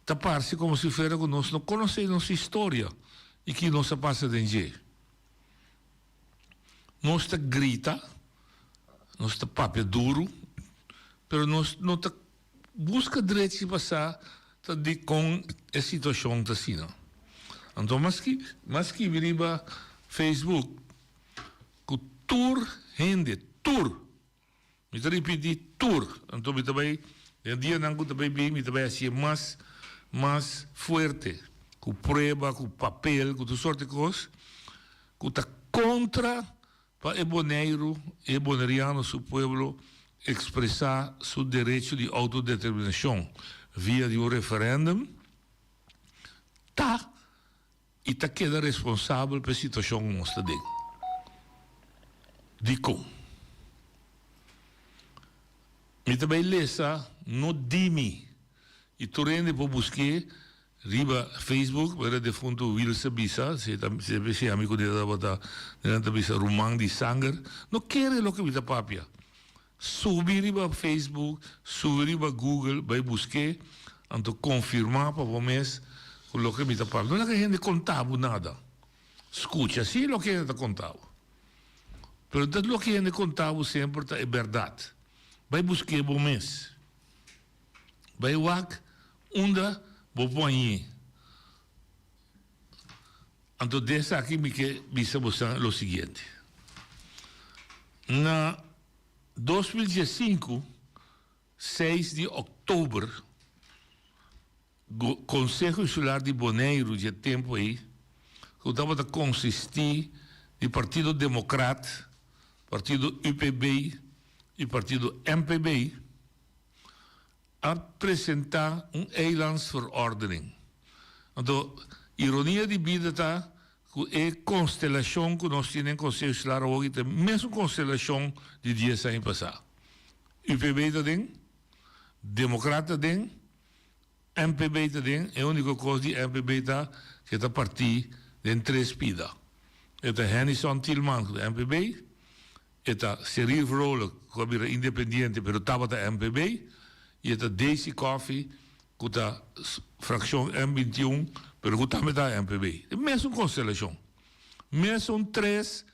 está parece como se fosse que nós não conhecemos nossa história, e que nós passa dentro. Nós está grita, nós está papel duro, mas nós não está busca direito de passar de com a situação da Sina. Então, mas que viriba Facebook, que tour rende, tour, me repetir tour, então me também, o dia não que também bem, me também assim mais forte, com prova, com papel, com toda sorte de coisas, que está contra para o boneiro e boneriano, seu povo, expressar seu direito de autodeterminação via de um referendum, e está queda responsável pela situação que nós estamos dentro. De como? Me também lesa no Dimi, e tu rende para buscar riba Facebook, para defunto Wilson Bisa, se amigo de da Bisa Rumang de Sanger, não quer o que me dá papia. Subir riba Facebook, subir riba Google, vai buscar, então confirmar para o mês o que me dá papia. Não é que a gente contava nada. Escuta, sim, o que a gente contava. Mas tudo o que a gente contava sempre é verdade. Vai buscar o mês. Vai wak, onda, vou pôr. Então, dessa aqui me quer dizer o seguinte. Na 2015, 6 de outubro, o Conselho Insular de Boneiro, de tempo aí, que estava a consistir de Partido Democrata, Partido UPB e Partido MPB, a apresentar eilandsverordening. Então, ironia de vida está que é constelação que nós temos em Conselho Insular hoje, é a mesma constelação de 10 anos passados. UPB está dentro, Democrata dentro, MPB está dentro, é a única coisa de MPB está que está partir de 3 pidas. Está Henningson Tillman do MPB, está Serif Rolle, que é independente, mas estava da MPB, e está Daisy Coffee, que está fração M21, mas que está da MPB. É a mesma constelação. Mesmo 3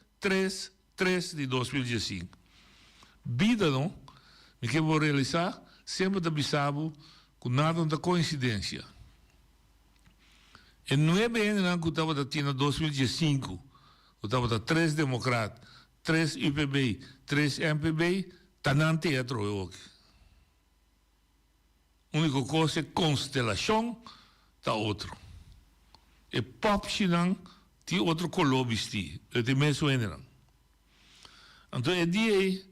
de 2015. Vida, não? Me que vou realizar, sempre está bisabo, que nada da coincidência. E não é bem que estava da Tina 2015, que estava da 3 democratas, 3 UPB, 3 MPB, está no teatro hoje. A única coisa é constelação, está outro. E pop chinang, tem outro color vestir. É o mesmo ainda. Então, é dia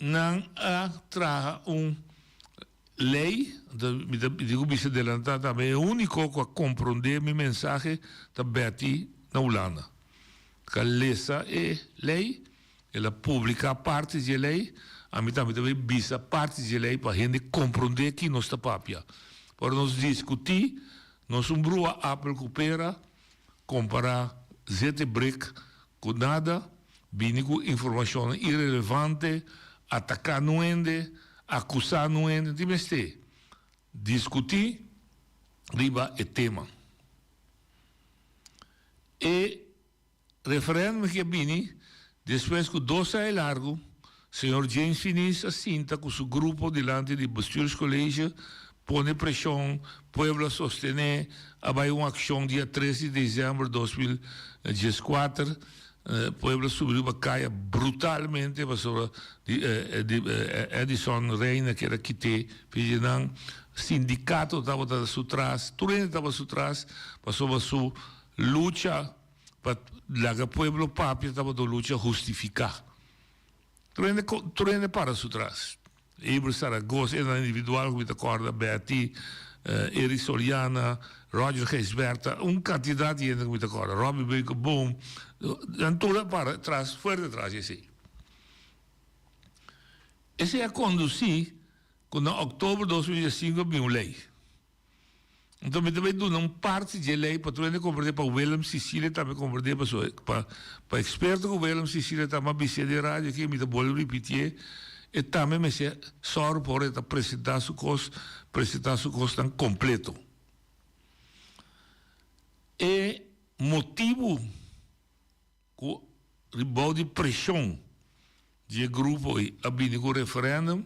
não há lei, digo que se adelantar também, é o único que compreender minha mensagem da Betty na Holanda. Que a lesa é lei, ela publica partes de lei, a mim também visa partes de lei para a gente compreender que nós está papia. Para nós discutir, nós brua Apple coopera, comparar ZT-Brick com nada, vindo com informação irrelevante, atacar no ende, acusar no ende, discutir, riba é tema. referendo que vini, depois que 2 anos largo, senhor James Finis assinta com seu grupo diante do bestuurscollege, põe pressão, pueblo sostener, abai uma ação dia 13 de dezembro de 2014, pueblo subiu a caia brutalmente, passou Edison Reina, que era quite, pedindo, sindicato estava atrás, tudo estava atrás, passou a sua luta, para o pueblo papi estava a luta justificar. Tudo para atrás. Ibra Saragossa, era individual, como te acorda, Betty, Eri Soliana, Roger Geisberta, candidato de gente, como te acorda, Robbie Baker Boom, tudo para trás, forte atrás, esse. Esse é conduzir, quando em outubro de 2005 havia uma lei. Então, me também dou parte de lei para tu compreender para o William Sicília, também compreender para experto que o William Sicília também bicê de rádio aqui, me dá bolo repetir, e também me se só por apresentar seu custo completo. E motivo que ribau de pressão de grupo e abrir o referendo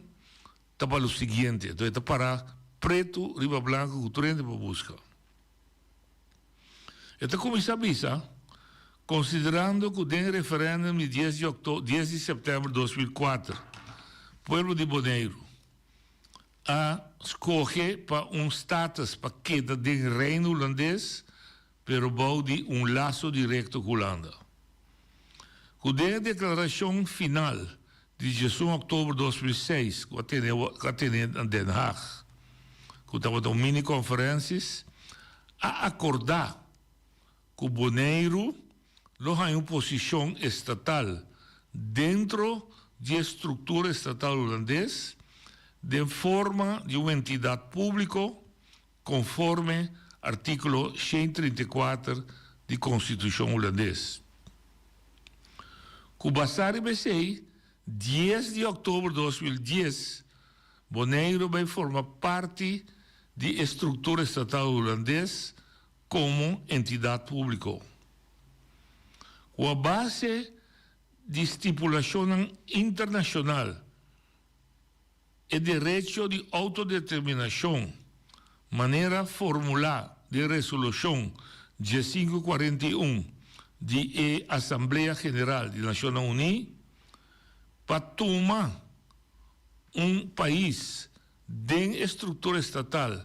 estava o seguinte, então é para preto, riba branco, que trende para buscar. Então, como sabe, considerando que o referendo de 10 de setembro de 2004, pueblo de Bonaire a escolher para status para queda do reino holandês, pero bom de laço direto com a Holanda. Com a declaração final de 16 de outubro de 2006, que atendeu em Den Haag, que estava em mini-conferências, a acordar que o Bonaire não tem uma posição estatal dentro da estrutura estatal holandesa, de forma de uma entidade pública, conforme artículo 134 da Constituição holandesa. Com base BC, 10 de outubro de 2010, Bonaire vai formar parte da estrutura estatal holandesa como entidade pública. Com a base de estipulação internacional e direito de autodeterminação, maneira formular de resolução 1541 de Assembleia Geral das Nações Unidas, para tomar país de estrutura estatal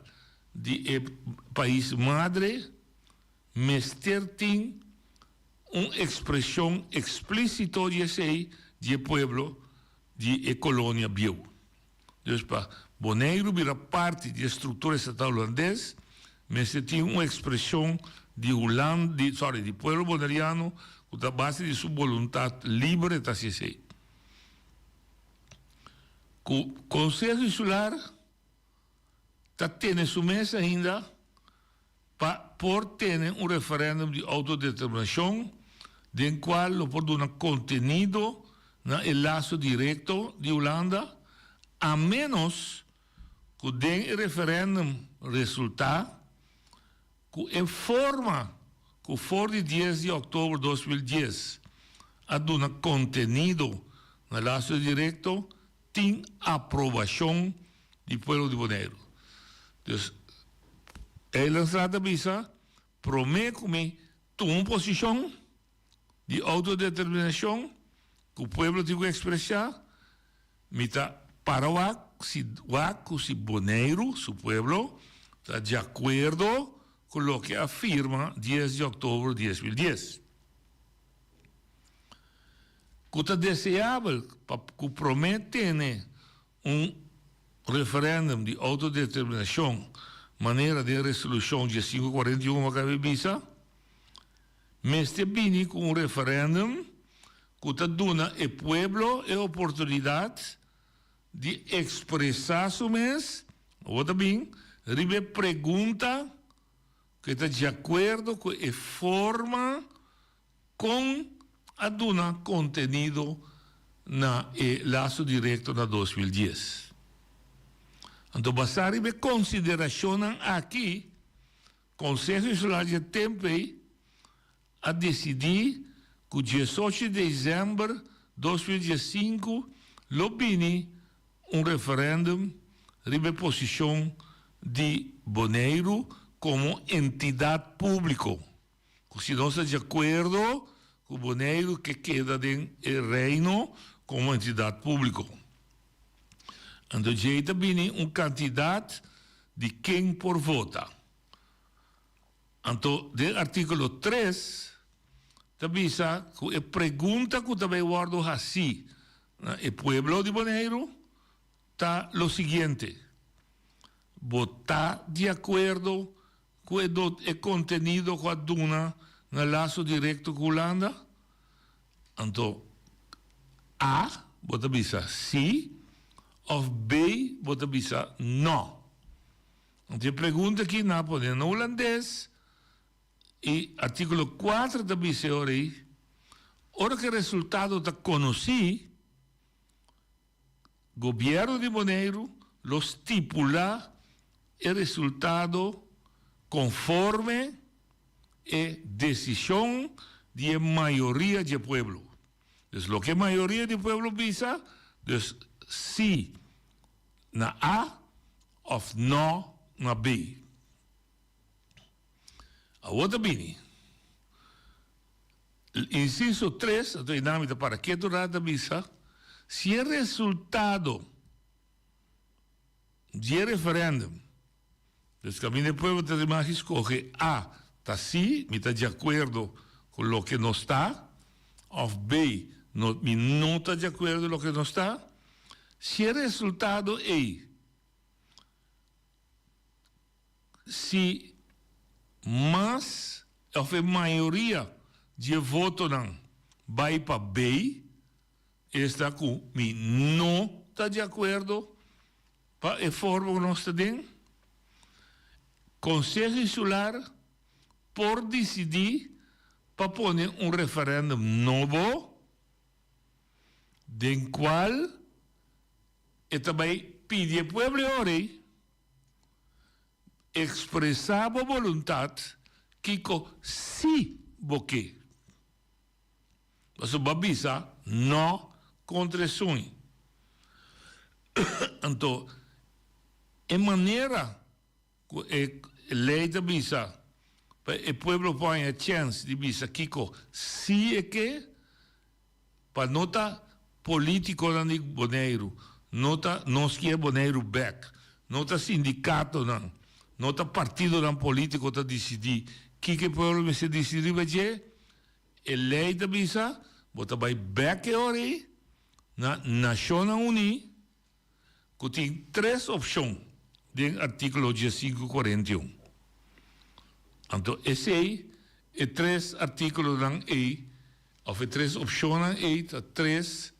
de país madre, mestre tem uma expressão explícita de pueblo de colônia bio. Então, para Bonaire vira parte da estrutura estatal holandesa, mas tem uma expressão de pueblo bonaireano, com a base de sua vontade livre de se. O Conselho Insular está tendo sua mesa ainda por ter referendo de autodeterminação, do qual não pode dar conteúdo no laço direto de Holanda, a menos que o referendo resultar que em forma que for de 10 de outubro de 2010 a dar conteúdo no laço direto, tem aprovação do povo de Bonaire. Então, a lançada visa promete que toma uma posição de autodeterminação que o povo tem que expressar, para se Bonaire, seu povo, está de acordo com o que afirma 10 de outubro de 2010. Que está desejável que promete referendo de autodeterminação, maneira de resolução de 541 que visa, mas também com referendo que está dando ao povo a oportunidade de expressar seu mês, ou também, ribe pergunta que está de acordo com a forma com a dar conteúdo na laço direto na 2010. Então, basar em consideração aqui, Conselho Insular de tempo a decidir que 18 de dezembro de 2015, lobini referéndum sobre posição de Bonaire como entidade pública. Se não está de acordo com Bonaire que queda no reino como entidade pública. Então, já também candidato de quem por vota. Então, do artículo 3, também que a pergunta que também guardo assim, o pueblo de Bonaire está lo seguinte: votar de acordo com o contenido que aduna no laço direto com a Holanda? Então, A, vota bisa sim, ou B, vota bisa não. Então, a pergunta aqui na no holandês, e artículo 4 da BCORI, ora que o resultado está conhecido, o governo de Bonaire lo estipula o resultado conforme a decisão de maioria do pueblo. Então, o que a maioria do pueblo pensa, dus sim na A ou não na B. A outra bini. Inciso 3, a dinâmica para que durada bisa, se o resultado de referéndum, o caminho do povo tem mais escolher A, está sim, me está de acordo com o que não está, ou B, não está de acordo com o que não está. Se o resultado é, se mas a maioria de votos não vai para B, está com me não está de acordo para a forma que nós temos. Conselho Insular por decidir para pôr referéndum novo, do qual também pede ao povo expressar a vontade que se boque. Mas o babisa não contra sonho. Então, a maneira que a lei da bisa, o povo põe a chance de bisa que se é que, para nota político na Bonaire, nota nós que é Bonaire back, nota sindicato não. Não está partido não político está decidir que o povo se decidir vai ser a lei da bisa bota vai back ori na Nações Unidas que tem 3 opções do artigo 541. Então esse é 3 artigos não é ou 3 opções é 3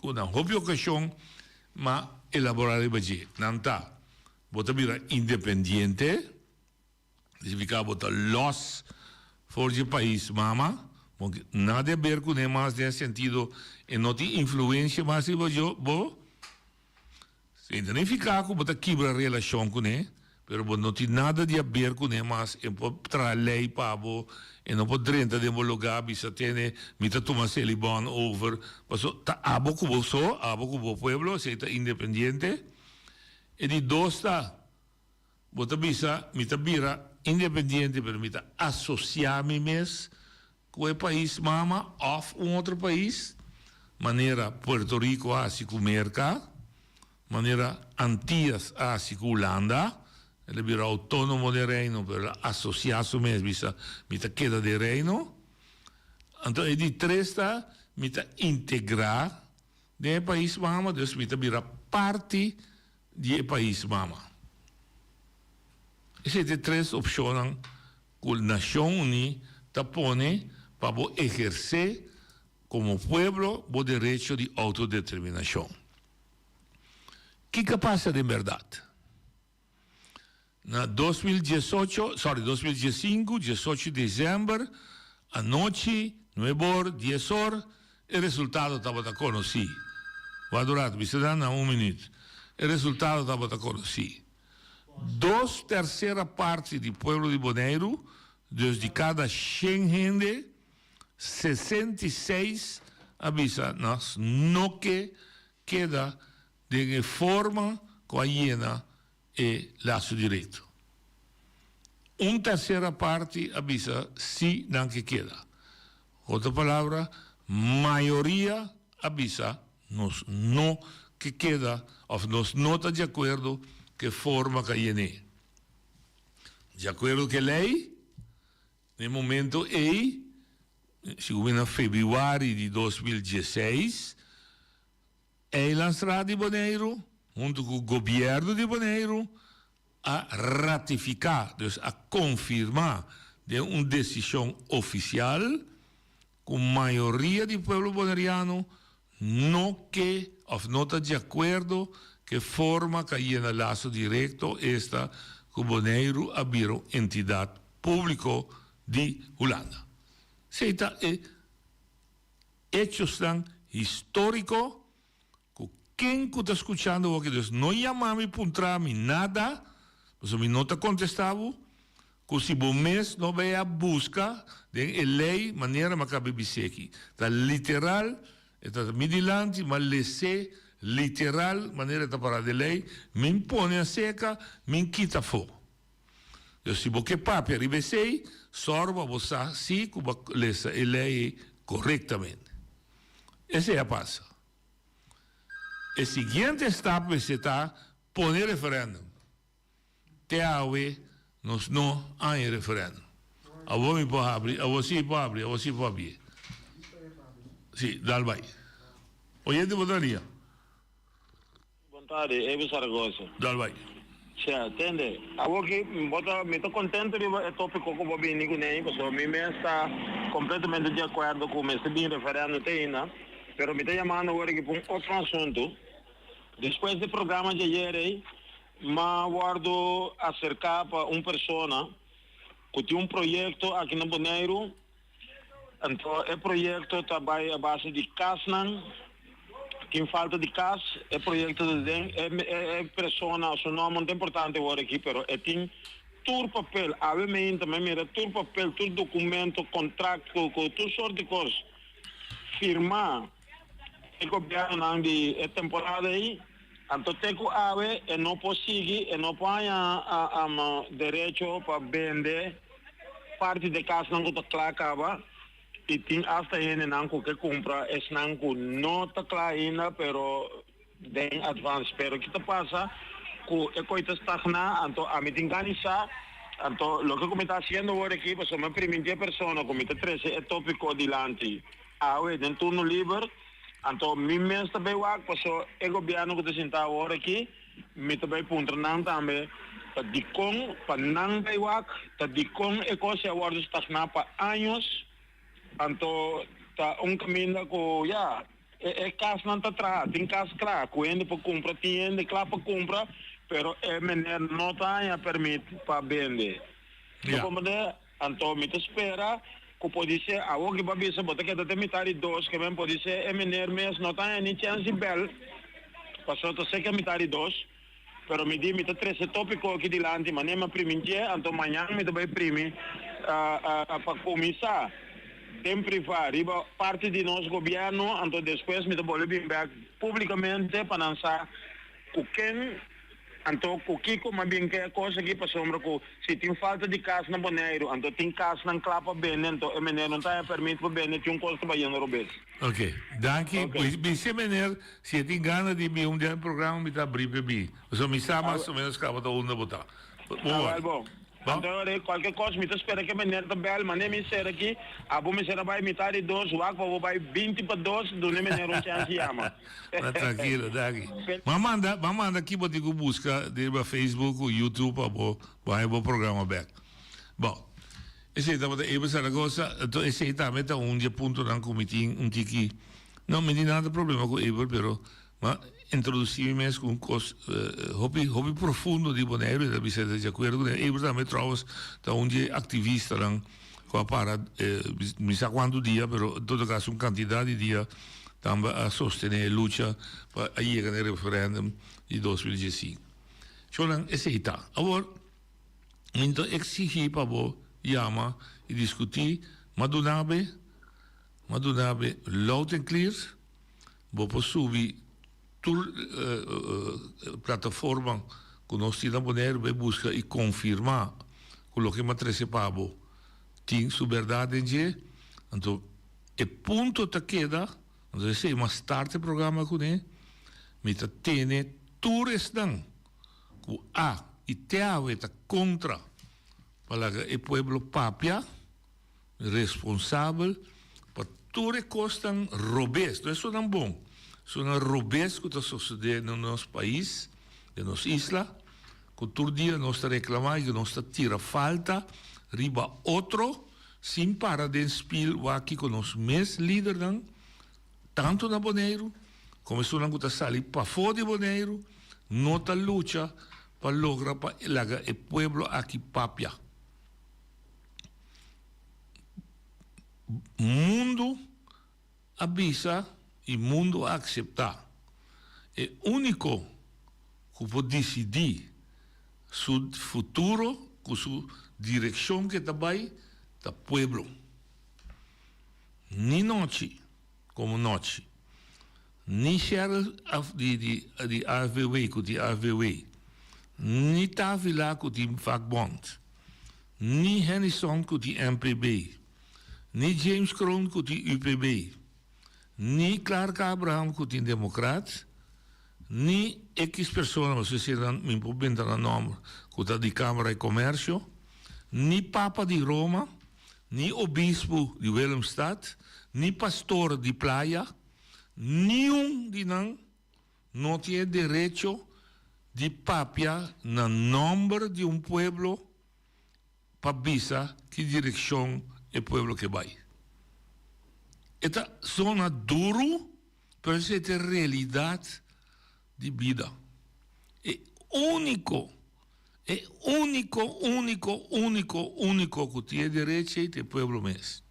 uma ocasião mas elaborar vai ser não está. Bota vira independiente, significa bota los for o país mama, porque nada a ver com ele mais nesse sentido, e não tem influência mais se você significa que bota quebra a relação com ele, mas não tem nada de a ver com ele mais, e pode trazer lei para você, e não pode renta de um lugar, bisa tem, mita toma celibon over, mas tá abo com você, abo com o pueblo, se está independente. E de dois está, bota bisa, mita bira independente, pero mita associar-me mesmo com o país mama ou outro país, maneira Puerto Rico assim com Merca, maneira Antillas assim com Holanda, ele vira autônomo de reino, pero associar-se mesmo, bisa, mita queda de reino. Então, e de três está, mita integrar de país mama, dus mita bira parte de país mama. Essas são 3 opções que a Nação Unida está pondo para exercer como povo o direito de autodeterminação. O que passa de verdade? Na 2015, 18 de dezembro, à noite, 9 horas, 10 horas, o resultado estava conhecido. Vai durar, me dá 1 minuto. O resultado estava conhecido. 2/3 partes do povo de Bonaire, desde cada 100 gente, 66 avisa nas no que queda de forma coayena e laço direito. Terceira parte avisa si não que queda. Outra palavra, maioria avisa nos no que queda, ou nos não está de acordo que forma coayena. De acordo com a lei, no momento segundo em fevereiro de 2016, é lançado de Bonaire, junto com o governo de Bonaire, a ratificar, dus a confirmar de uma decisão oficial com maioria do povo bonaireano não está de acordo que forma que aí no laço direto esta que Bonaire abriu entidade pública de Holanda. Seita hechos tan históricos que quem está escuchando o que Deus não chamava para mim nada, mas eu não está contestava, que se o mês não vai a busca de lei, maneira que cabe dizer aqui. Está literal, está midilante, mas lese literal, maneira de parar de lei, me impõe a seca, me quita fogo. Eu se você papi arriba sei, sorba você sim como lesa a lei corretamente. Essa é a passa. O seguinte etapa está poner referendo. Teawe nos não há referendo. A você pode abrir, a você pode abrir, a você pode abrir. Sim, dá vai. Oyente votaria. Boa tarde, Evo Saragossa. Dá vai. Sim, entende? Agora me estou contente de o tópico que eu vim com ele, porque a mim está completamente de acordo com o meu referendo ainda, mas me está chamando agora para um outro assunto. Depois do programa de ayer, me guardo acerca para uma pessoa que tem um projeto aqui no Bonaire. Então, o projeto trabalha a base de Casnan. Quem falta de casa, é projeto de pessoa, o seu nome é muito importante agora aqui, mas tem todo papel, obviamente também mira todo papel, todo documento, contrato, toda sorte de coisas. Firmar, o governo de temporada aí, então tem que haver, e não pode seguir, e não pode direito para vender parte de casa não está clara. E tem hasta gente que compra, esse não está claro ainda, pero em advance. Pero o que passa, que a coisa estagna, então a mim tem que organizar, então o que eu estou fazendo agora aqui, porque eu primeira pessoa, como eu trouxe o tópico adiante, em turno livre, então mim mesmo também, porque o governo que está sentado agora aqui, me também ponto também, de com, para não vai de com, a coisa agora estagna para anos. Então, tá caminho que, é caso não está atrás, tem caso claro, coende para comprar, tem claro para comprar, pero não está a permitir para vender. Então, me espera, que pode ser, a outra que vai ser, botar que até metade dois, que mesmo pode ser, mesmo não está nem chance de bel, passou a ser que metade dois, pero me diz, me está três tópicos aqui delante, mas nem me primeiro, então amanhã me vai imprimir para começar. Tem privado, parte de nosso governo, então depois me devolve bem publicamente para lançar com quem, então com que como bem que a coisa aqui para sombra que se tem falta de casa na Bonaire, então tem casa na clapa bem, então o menino não está permitido para bem, tem custo para ir no Robes. Ok, danke. Se menino, se tem ganas de vir dia programa, me dá abrir para mim. Eu me sabe mais ou menos que eu vou botar. Bom. Então, qualquer coisa, me espera que a menina também, mas nem me ser aqui, a boa me será vai metade dois, o água vai 20 para 2, do nem menino não chance ama. Tranquilo, daqui. Mas manda aqui para digo busca de Facebook, o YouTube, para o programa back. Bom, esse é o Evo Saragossa, então esse é também um dia ponto na comitê, tiki. Não me tem nada problema com o Evo, mas introduzir mesmo com coisa hobby profundo de Bonaire, da Vicente de acordo, Evo também trouxe um dia ativista com a para, não sei quanto dia, mas em todo caso quantidade de dia também a sostener a luta para chegar no referendo de 2015. Então, esse está. Agora, então exigir para chamar e discutir, mas do nada Maar doen we loud en clear. We posubi tour plataforma conoscida poner we busca e confirmar quello che matrese pabo ting su verdade en então e punto ta queda então se ma start programa com ne mita tene tours dan ku a e te aveta contra para e pueblo papia responsável para toure costan robes não é só tão bom são robes que está sucedendo no nosso país de nossa isla que todo dia nós está reclamando que nós está tira falta riba outro sem para den spil aqui com os meus líderes tanto na Bonaire como se não está sali para fora de Bonaire não está luta para lograr para o pueblo aqui papia mundo avisa e mundo aceitar é único que pode decidir seu futuro com sua direção que está vai da pueblo ni noite como noite ni sheriff de AVW com de AVW ni Tavila com de vakbond ni Hennison com de MPB ni James Kroon com de UPB ni Clark Abraham com de Democrat ni X pessoas você se me pode dar nome com de Câmara de Comércio ni Papa de Roma ni Obispo de Willemstad ni Pastor de Playa nenhum de não tem direito de papia no nome de pueblo para avisar que direção é o pueblo que vai. Esta zona duro, mas é a realidade de vida. É único que tem direito é o pueblo mesmo.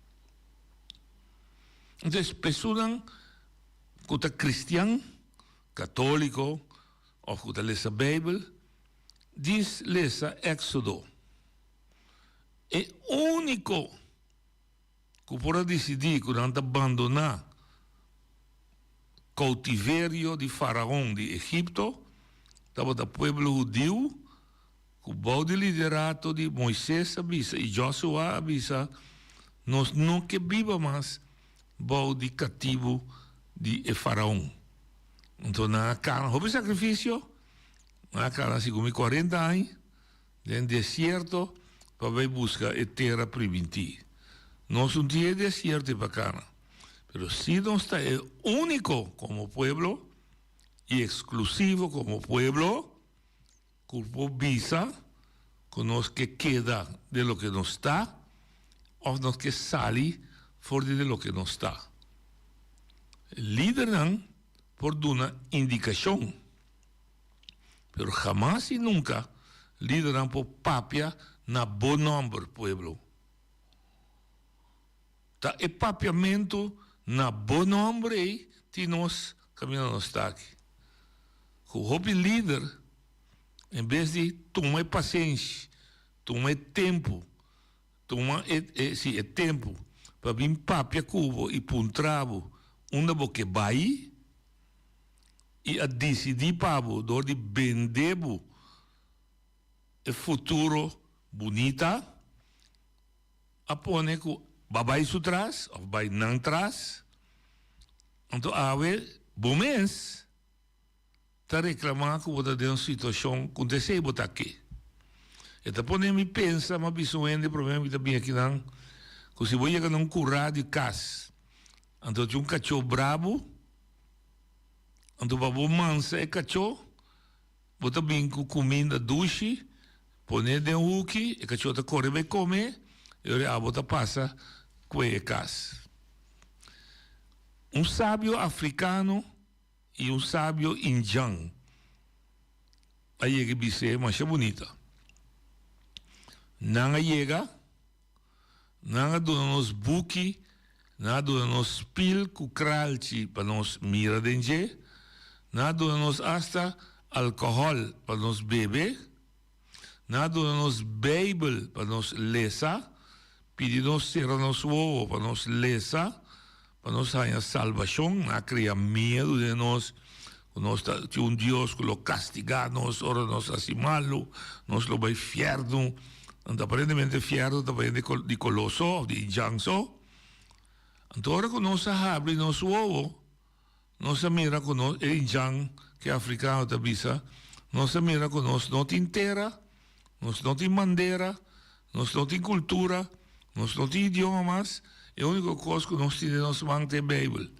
Então, pessoas que são cristãos, católicos, ou que lê a Bíblia, diz lesa Éxodo. É único que pode decidir que não abandonar o cautiverio de Faraó de Egipto, estava o pueblo judeu, que o bom de liderato de Moisés avisa e Josué avisa, nós não que viva mais bom de cativo de Faraó. Então, na cara, houve sacrifício, na cara, assim como 40 anos, no deserto, para buscar a terra primitiva. Nós não temos deserto para cá. Mas se nós estamos único como pueblo, e exclusivo como pueblo, que visa que nós que queda de lo que não está, ou nós que sale fora de lo que não está. Líder não por dar uma indicação, pero jamás e nunca líder não por papia na bom nome pueblo. Tá é papiamento na bom nome que nós caminhamos está aqui. O hobby líder, em vez de tomar paciência, tomar tempo, tempo para vir papia cubo e puntravo onde você vai e a decidir para dor de vender o futuro bonita a pôr que vai isso traz ou vai não traz então a ver bom mês tá reclamar que você tem uma situação que aconteceu botar aqui então pôr me pensa mas bisouene de problema que também aqui não que se você não curar de casa então tinha cachorro bravo então babu mansa é cachorro bota bem com comida duche põe de huki e cachorro tá corre vai comer e a bota passa com a casa sábio africano e sábio indiano aí é que bise mas é bonita não chega não do nos buki não do nos pil com kralchi para nos mira denge não do nos hasta álcool para nos beber não do nos Bible para nos lesa pedir nos ser nos ovo para nos lesa para nós a salvação, a criar medo de nós, nós um Deus que lo castigar nós, ora nós assim malo, nós lo vai fierno, então aparentemente fierno também de colosso, de janso, então ora que nós abre nosso ovo, nós mira que nós é jang que é africano da bisa, nós mira que nós não tem terra, nós não tem bandeira, nós não tem cultura, nós não tem idioma mais, é a única coisa que nós temos nós mãos é a Bíblia.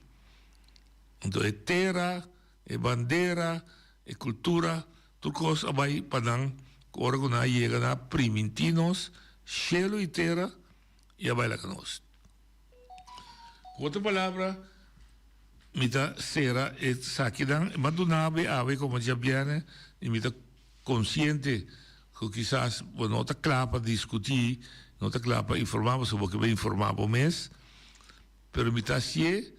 Então é terra, é bandeira, é cultura, tudo coisa vai para nós, agora que nós chegamos a primitivos, cielo e terra, e vai lá com nós. Outra palavra, mita será é saquidan, mas do nave ave como já viene, e mita consciente que quizás não está claro para discutir, não está claro para informar sobre o que vai informar o mês, mas mita se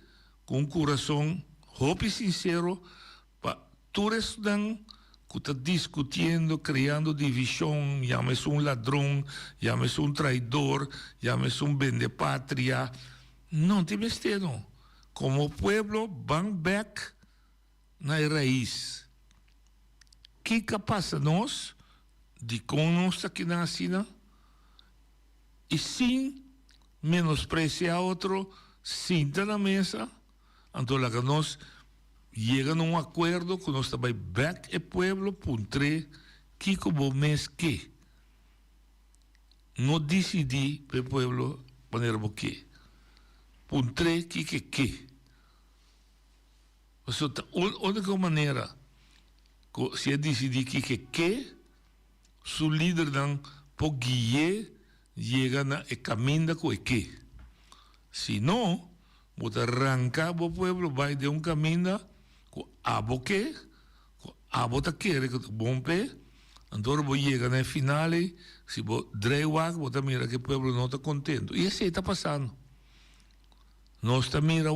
com coração hope sincero para todos que está discutindo, criando divisão, llame-se ladrão, llame-se traidor, llame-se vendepatria, não tem besteira. Como pueblo, van back na raiz. Que capaz nós de conosco aqui na Sina e sem menospreciar outro, senta na mesa, então lá que nós chega num acordo que nós também back e pueblo puntre que como mês que não decidi para o pueblo poner o que puntre que a única maneira que se decidir que su líder dan po guiar llega na e caminha com que se não bota arrancar o pueblo vai de caminho com abo que com abo ta querer que bom pé então vou chegar na final se vou dreiwag bota mira que o pueblo não está contento e assim está passando nós está mira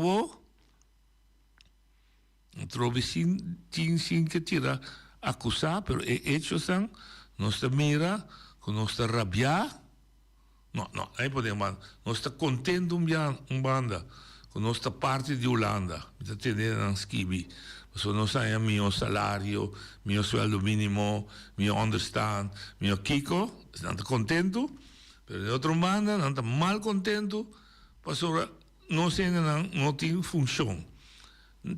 trove sin que tira acusar, pero hecho san, nós está mira, que nós está rabiar, não, aí podemos, nós está contente banda, que nós está parte de Holanda, está tendo um skibi, so nós tem meu salário, meu sueldo mínimo, meu understand, meu kiko, não está contente, pero de outro banda, não está mal contente, pastor, nós não tem função.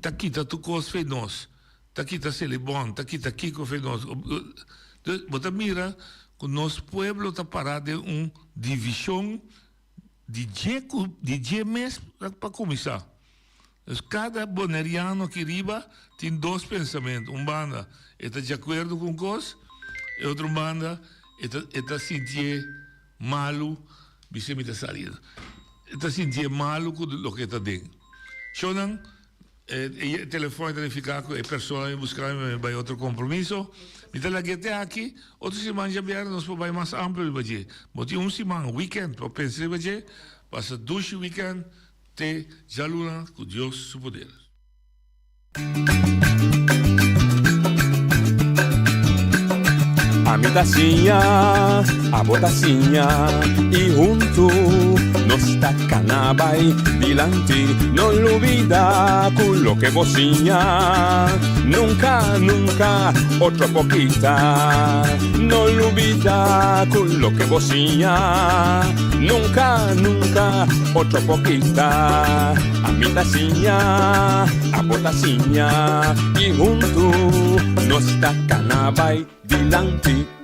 Tá quita tu coisa fez nós, tá quita celebon, tá quita kiko fez nós. Bota mira que nosso pueblo tá parado em divisão de mês para começar. Cada boneriano que riba tem dois pensamentos. Banda está de acordo com coisa, e outra banda está sentir malo, bicho me está salindo. Está sentir malo com o que está dentro. Chonan o telefone tem que ficar com a pessoa buscar vai outro compromisso. Então lá que aqui, outra semana já vieram nós vai mais amplo baje. Boti semana weekend para pensar baje, passa 2 weekend te jaluna com Deus su poder. A midacinha, a botacinha e junto nos tacanabay dilante no olvida quello que vocinha nunca, nunca otra poquita no olvida quello que vocinha nunca, nunca otra poquita a midacinha, a botacinha y junto nos tacanabay dilante